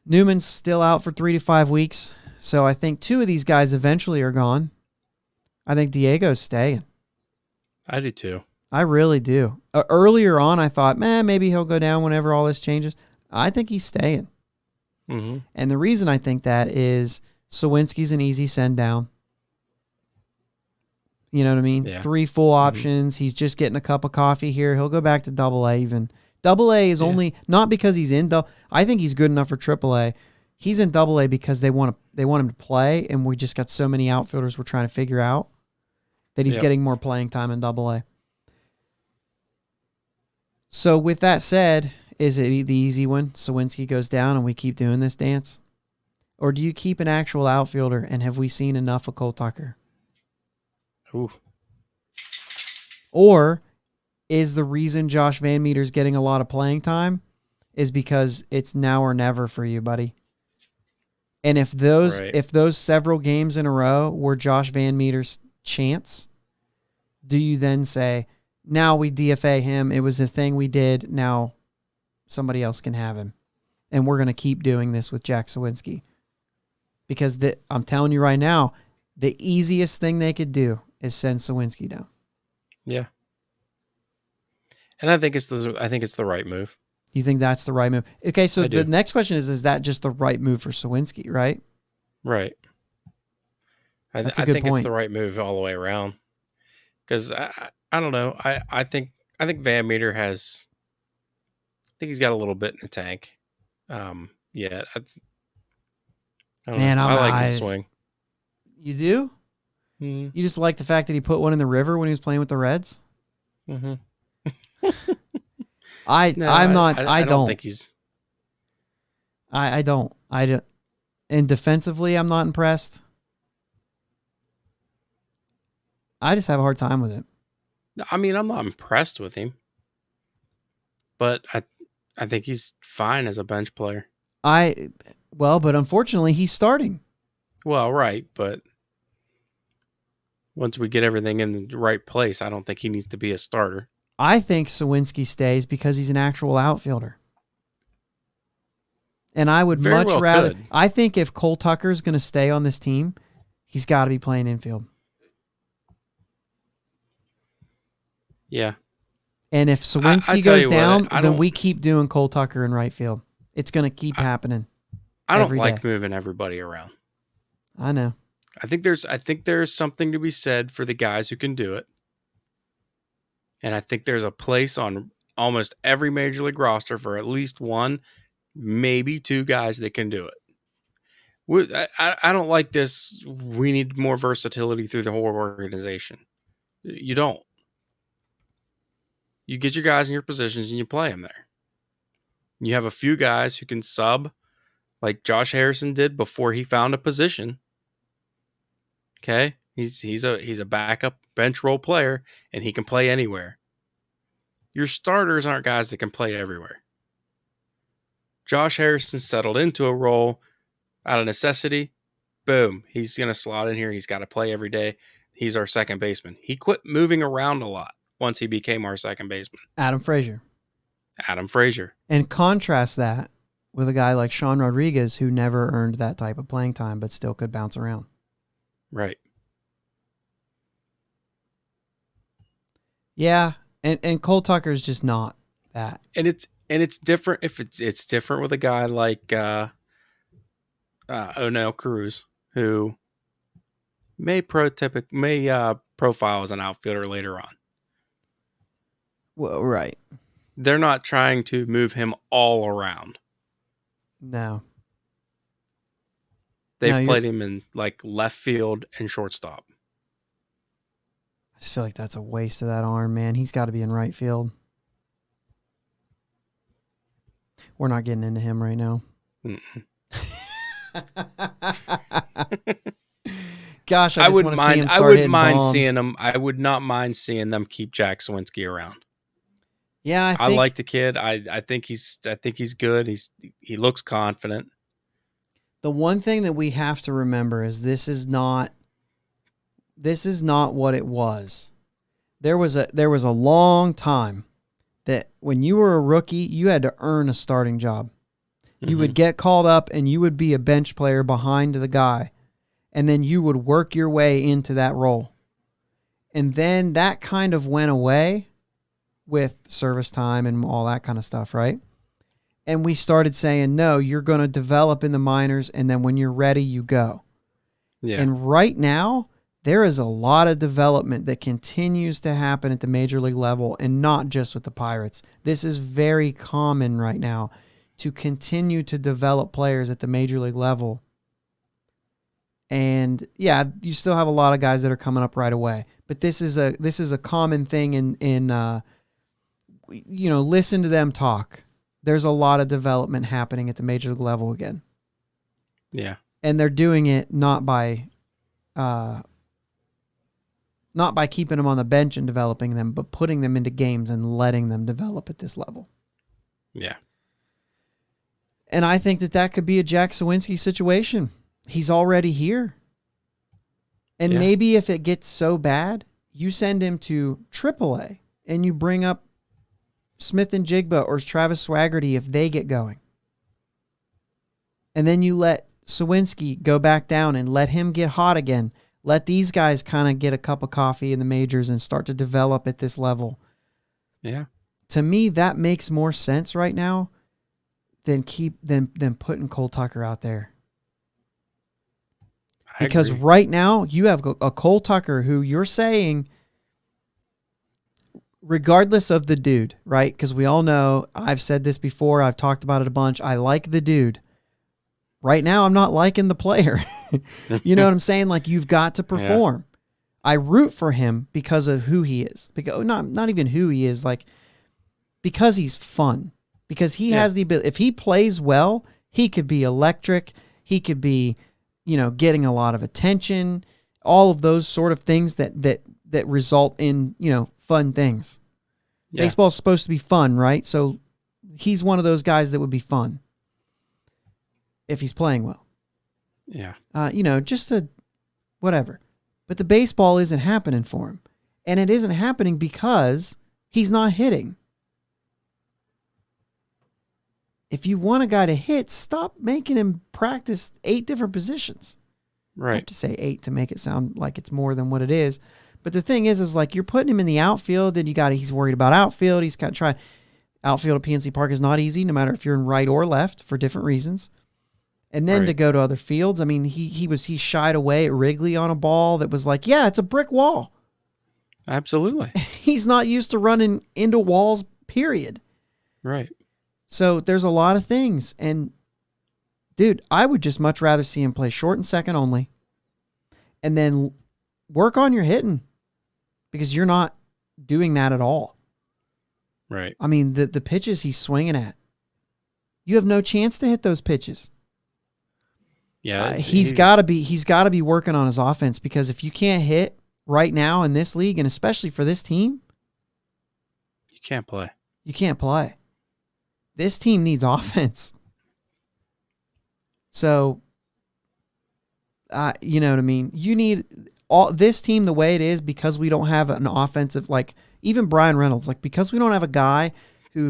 Newman's still out for 3 to 5 weeks, so I think 2 of these guys eventually are gone. I think Diego's staying. I do too. I really do. Earlier on, I thought, maybe he'll go down whenever all this changes. I think he's staying. Mm-hmm. And the reason I think that is Sawinski's an easy send down. You know what I mean? Yeah. 3 full options. He's just getting a cup of coffee here. He'll go back to Double A even. Double A is only not because he's in double. I think he's good enough for Triple A. He's in Double A because they want him to play, and we just got so many outfielders we're trying to figure out that he's getting more playing time in Double A. So with that said, is it the easy one? Sawinski goes down and we keep doing this dance? Or do you keep an actual outfielder, and have we seen enough of Cole Tucker? Ooh. Or is the reason Josh Van Meter's getting a lot of playing time is because it's now or never for you, buddy? And if those several games in a row were Josh Van Meter's chance, do you then say, now we DFA him, it was a thing we did, now somebody else can have him, and we're going to keep doing this with Jack Sawinski? Because I'm telling you right now, the easiest thing they could do is send Sawinski down. Yeah. And I think it's the right move. You think that's the right move? Okay, so I do. the next question is that just the right move for Sawinski, right? Right. That's a I good think point. it's the right move all the way around. Because I don't know. I think Van Meter has. I think he's got a little bit in the tank. Yeah. I don't know. I like his swing. You do? Mm-hmm. You just like the fact that he put one in the river when he was playing with the Reds? Mm-hmm. I don't think he's. I don't. And defensively, I'm not impressed. I just have a hard time with it. I mean, I'm not impressed with him, but I think he's fine as a bench player. But unfortunately, he's starting. Well, right, but once we get everything in the right place, I don't think he needs to be a starter. I think Sawinski stays because he's an actual outfielder. And I would much rather... I think if Cole Tucker's going to stay on this team, he's got to be playing infield. Yeah. And if Sawinski goes down, then we keep doing Cole Tucker in right field. It's going to keep happening. I don't like moving everybody around. I know. I think there's something to be said for the guys who can do it. And I think there's a place on almost every major league roster for at least one, maybe 2 guys that can do it. I don't like this. We need more versatility through the whole organization. You don't. You get your guys in your positions and you play them there. You have a few guys who can sub, like Josh Harrison did before he found a position. Okay, he's a backup bench role player, and he can play anywhere. Your starters aren't guys that can play everywhere. Josh Harrison settled into a role out of necessity. Boom, he's going to slot in here. He's got to play every day. He's our second baseman. He quit moving around a lot once he became our second baseman. Adam Frazier. And contrast that with a guy like Sean Rodriguez, who never earned that type of playing time but still could bounce around. Right. Yeah, and Cole Tucker's just not that. And it's different if it's different with a guy like O'Neill Cruz, who may profile as an outfielder later on. Well, right. They're not trying to move him all around. No. They've played him in like left field and shortstop. I just feel like that's a waste of that arm, man. He's got to be in right field. We're not getting into him right now. Gosh, I just want to see him start hitting bombs. I would not mind seeing them keep Jack Sawinski around. Yeah, I like the kid. I think he's good. He looks confident. The one thing that we have to remember is this is not what it was. There was a long time that when you were a rookie, you had to earn a starting job. You would get called up and you would be a bench player behind the guy, and then you would work your way into that role. And then that kind of went away with service time and all that kind of stuff, right? And we started saying, no, you're going to develop in the minors, and then when you're ready, you go. Yeah. And right now, there is a lot of development that continues to happen at the major league level, and not just with the Pirates. This is very common right now to continue to develop players at the major league level. And yeah, you still have a lot of guys that are coming up right away, but this is a common thing in listen to them talk. There's a lot of development happening at the major league level again. Yeah. And they're doing it not by keeping them on the bench and developing them, but putting them into games and letting them develop at this level. Yeah. And I think that could be a Jack Sawinski situation. He's already here. And maybe if it gets so bad, you send him to AAA and you bring up Smith and Jigba or Travis Swaggerty if they get going. And then you let Sawinski go back down and let him get hot again. Let these guys kind of get a cup of coffee in the majors and start to develop at this level. Yeah. To me, that makes more sense right now than putting Cole Tucker out there. Because right now you have a Cole Tucker who you're saying, regardless of the dude, right? Because we all know, I've said this before, I've talked about it a bunch. I like the dude. Right now, I'm not liking the player. You know what I'm saying? Like, you've got to perform. Yeah. I root for him because of who he is. Because not even who he is, like, because he's fun. Because he has the ability. If he plays well, he could be electric. He could be, getting a lot of attention. All of those sort of things that result in, fun things. Yeah. Baseball's supposed to be fun, right? So he's one of those guys that would be fun if he's playing well. Yeah. Just whatever. But the baseball isn't happening for him. And it isn't happening because he's not hitting. If you want a guy to hit, stop making him practice 8 different positions. Right. I have to say 8 to make it sound like it's more than what it is. But the thing is like, you're putting him in the outfield, and he's worried about outfield. He's kind of trying. Outfield at PNC Park is not easy, no matter if you're in right or left, for different reasons. And then to go to other fields, I mean, he shied away at Wrigley on a ball that was like, yeah, it's a brick wall. Absolutely. He's not used to running into walls, period. Right. So there's a lot of things. And, dude, I would just much rather see him play short and second only, and then work on your hitting, because you're not doing that at all. Right. I mean, the pitches he's swinging at, you have no chance to hit those pitches. Yeah. He's got to be working on his offense, because if you can't hit right now in this league, and especially for this team, you can't play. You can't play. This team needs offense. So, you know what I mean? You need this team the way it is, because we don't have an offensive, like even Brian Reynolds, like, because we don't have a guy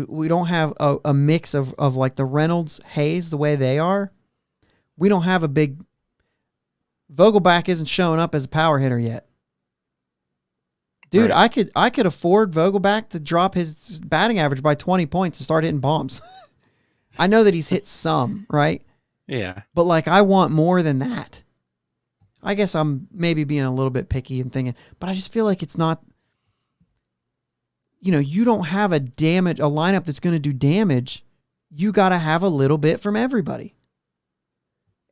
we don't have a mix of like the Reynolds, Hayes, the way they are. We don't have a big, Vogelback isn't showing up as a power hitter yet. Dude, right. I could afford Vogelback to drop his batting average by 20 points and start hitting bombs. I know that he's hit some, right? Yeah. But like, I want more than that. I guess I'm maybe being a little bit picky and thinking, but I just feel like it's not, you don't have a lineup that's going to do damage. You got to have a little bit from everybody.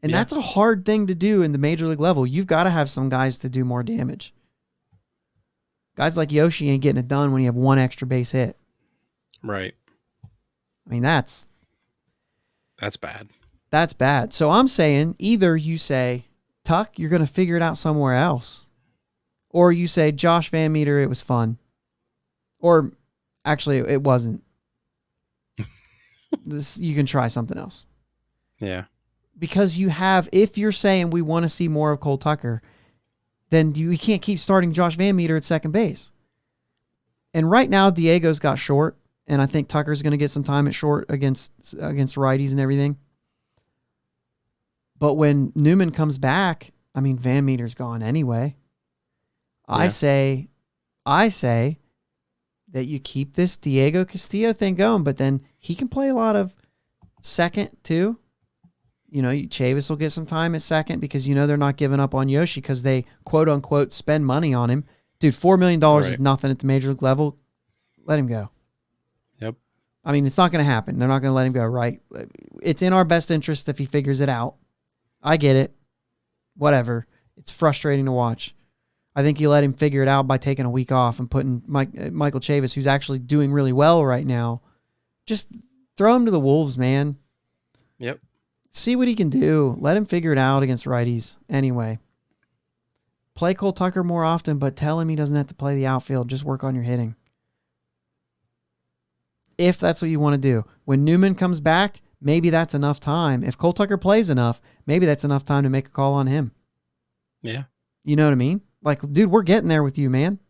And that's a hard thing to do in the major league level. You've got to have some guys to do more damage. Guys like Yoshi ain't getting it done when you have one extra base hit. Right. I mean, that's bad. That's bad. So I'm saying either you say, Tuck, you're going to figure it out somewhere else. Or you say, Josh Van Meter, it was fun. Or actually, it wasn't. You can try something else. Yeah. Because if you're saying we want to see more of Cole Tucker, then you can't keep starting Josh Van Meter at second base. And right now, Diego's got short, and I think Tucker's going to get some time at short against righties and everything. But when Newman comes back, I mean, Van Meter's gone anyway. Yeah. I say that you keep this Diego Castillo thing going, but then he can play a lot of second too. Chavis will get some time at second because they're not giving up on Yoshi because they quote unquote spend money on him. Dude, $4 million is nothing at the major league level. Let him go. Yep. I mean, it's not going to happen. They're not going to let him go, right? It's in our best interest if he figures it out. I get it. Whatever. It's frustrating to watch. I think you let him figure it out by taking a week off and putting Michael Chavis, who's actually doing really well right now, just throw him to the Wolves, man. Yep. See what he can do. Let him figure it out against righties anyway. Play Cole Tucker more often, but tell him he doesn't have to play the outfield. Just work on your hitting. If that's what you want to do. When Newman comes back, maybe that's enough time. If Cole Tucker plays enough, maybe that's enough time to make a call on him. Yeah. You know what I mean? Like, dude, we're getting there with you, man.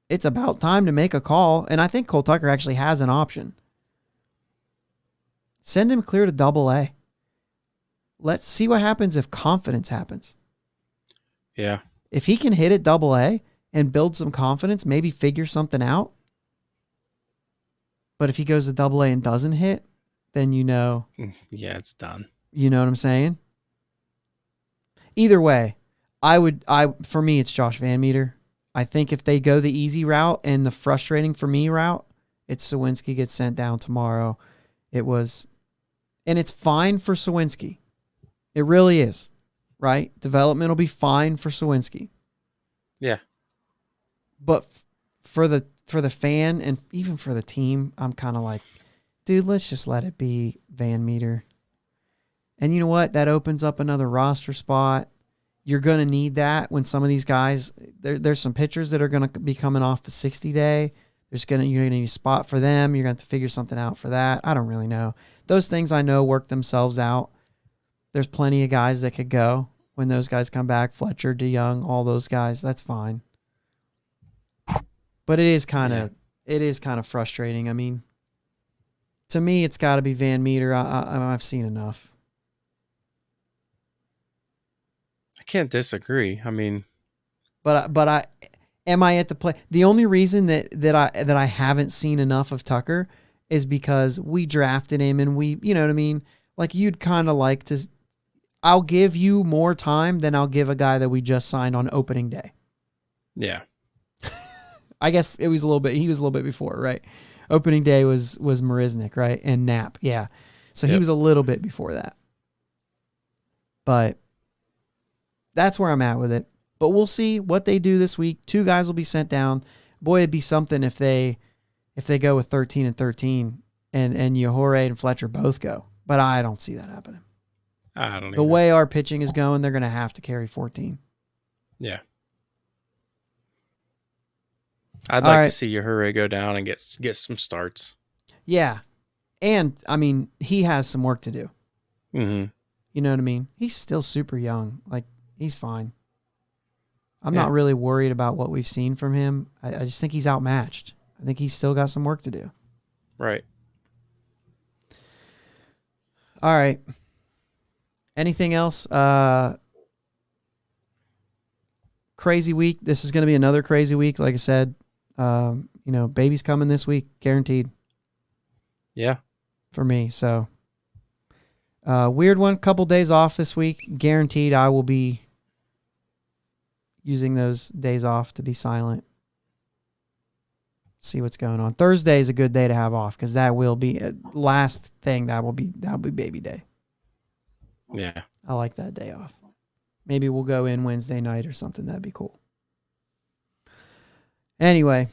It's about time to make a call, and I think Cole Tucker actually has an option. Send him clear to Double-A. Let's see what happens if confidence happens. Yeah. If he can hit at Double-A and build some confidence, maybe figure something out. But if he goes to Double-A and doesn't hit, then yeah, it's done. You know what I'm saying? Either way, for me, it's Josh Van Meter. I think if they go the easy route and the frustrating for me route, it's Sawinski gets sent down tomorrow. And it's fine for Sawinski. It really is, right? Development will be fine for Sawinski. Yeah. But for the fan and even for the team, I'm kind of like, dude, let's just let it be Van Meter. And you know what? That opens up another roster spot. You're going to need that when some of these guys, there's some pitchers that are going to be coming off the 60-day. You're going to need a spot for them. You're going to have to figure something out for that. I don't really know. Those things I know work themselves out. There's plenty of guys that could go when those guys come back. Fletcher, DeYoung, all those guys. That's fine. But it is kind of frustrating. I mean, to me, it's got to be Van Meter. I've seen enough. I can't disagree. I mean, but am I at the play? The only reason that I haven't seen enough of Tucker is because we drafted him and you know what I mean? Like, you'd kind of like to. I'll give you more time than I'll give a guy that we just signed on opening day. Yeah. I guess he was a little bit before, right? Opening day was Marisnik, right? And Knapp, yeah. So he was a little bit before that. But that's where I'm at with it. But we'll see what they do this week. 2 guys will be sent down. Boy, it'd be something if they go with 13 and 13 and Yajure and Fletcher both go. But I don't see that happening. I don't know. The way our pitching is going, they're going to have to carry 14. Yeah. I'd like to see Yajure go down and get some starts. Yeah. And, I mean, he has some work to do. Mm-hmm. You know what I mean? He's still super young. Like, he's fine. I'm not really worried about what we've seen from him. I just think he's outmatched. I think he's still got some work to do. Right. All right. Anything else? Crazy week. This is going to be another crazy week. Like I said, baby's coming this week, guaranteed. Yeah. For me. So, weird one. Couple days off this week. Guaranteed I will be using those days off to be silent. See what's going on. Thursday is a good day to have off because that will be last thing. That'll be baby day. Yeah. I like that day off. Maybe we'll go in Wednesday night or something. That'd be cool. Anyway,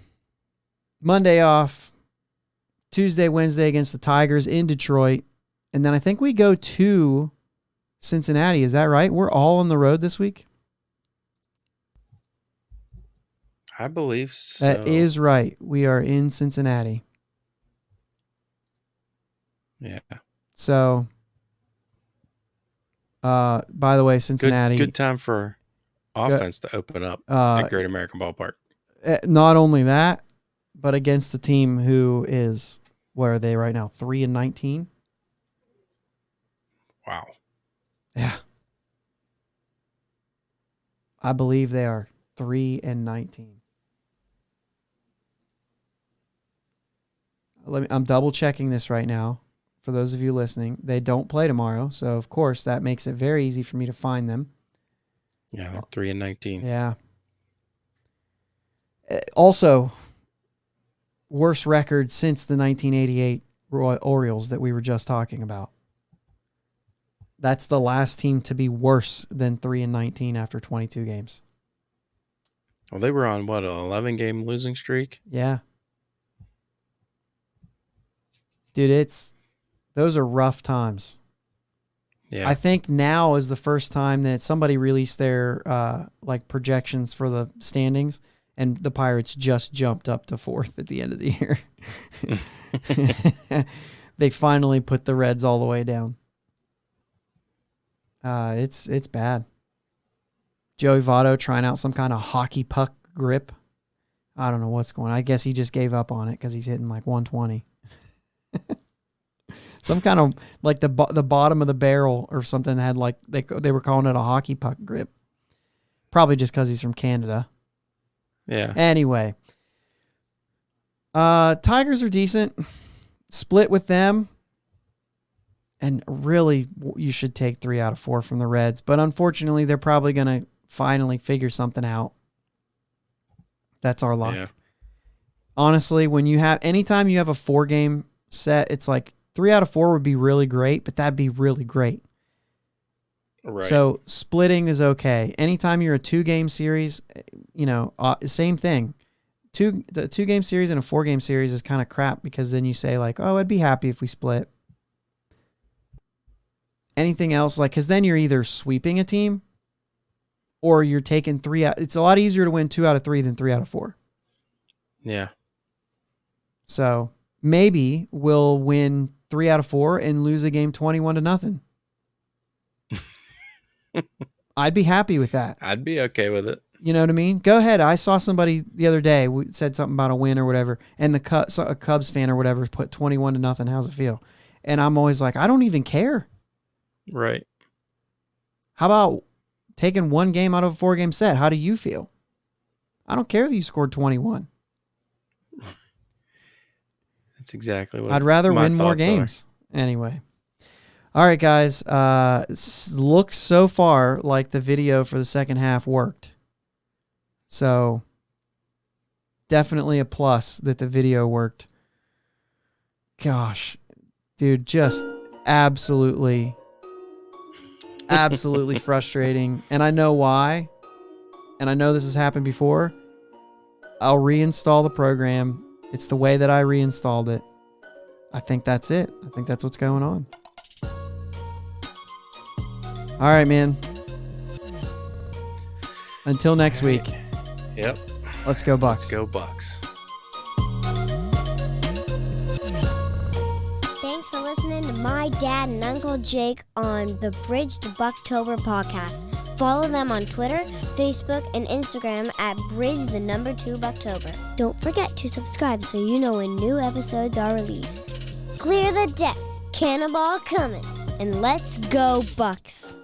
Monday off. Tuesday, Wednesday against the Tigers in Detroit. And then I think we go to Cincinnati. Is that right? We're all on the road this week? I believe so. That is right. We are in Cincinnati. Yeah. So, by the way, Cincinnati. Good time for offense to open up at Great American Ballpark. Not only that, but against the team who is, what are they right now? 3-19? Wow. Yeah. I believe they are 3-19. I'm double checking this right now. For those of you listening, they don't play tomorrow, so of course that makes it very easy for me to find them. Yeah, they're 3-19. Yeah. Also, worst record since the 1988 Orioles that we were just talking about. That's the last team to be worse than 3-19 after 22 games. Well, they were on, what, an 11-game losing streak? Yeah. Dude, those are rough times. Yeah. I think now is the first time that somebody released their projections for the standings, and the Pirates just jumped up to 4th at the end of the year. They finally put the Reds all the way down. It's bad. Joey Votto trying out some kind of hockey puck grip. I don't know what's going on. I guess he just gave up on it because he's hitting like 120. Some kind of like the bottom of the barrel or something had like they were calling it a hockey puck grip. Probably just because he's from Canada. Yeah. Anyway, Tigers are decent. Split with them. And really, you should take 3 out of 4 from the Reds. But unfortunately, they're probably going to finally figure something out. That's our luck. Yeah. Honestly, anytime you have a 4-game set, it's like 3 out of 4 would be really great, but that'd be really great. Right. So splitting is okay. Anytime you're a 2-game series, same thing. The 2-game series and a 4-game series is kind of crap because then you say like, oh, I'd be happy if we split. Anything else, because then you're either sweeping a team or you're taking 3 out. It's a lot easier to win 2 out of 3 than 3 out of 4. Yeah. So maybe we'll win 3 out of 4 and lose a game 21-0. I'd be happy with that. I'd be okay with it. You know what I mean? Go ahead. I saw somebody the other day said something about a win or whatever, and a Cubs fan or whatever put 21-0. How's it feel? And I'm always like, I don't even care. Right. How about taking 1 game out of a 4-game set? How do you feel? I don't care that you scored 21. That's exactly what I'd rather win more games. Anyway. All right, guys. Looks so far like the video for the second half worked. So definitely a plus that the video worked. Gosh, dude, just absolutely frustrating. And I know why. And I know this has happened before. I'll reinstall the program. It's the way that I reinstalled it. I think that's it. I think that's what's going on. All right, man. Until next week. Yep. Let's go Bucks. Let's go Bucks. Thanks for listening to my dad and Uncle Jake on the Bridge to Buctober podcast. Follow them on Twitter, Facebook, and Instagram at Bridge2Buctober. Don't forget to subscribe so you know when new episodes are released. Clear the deck, cannonball coming, and let's go Bucks.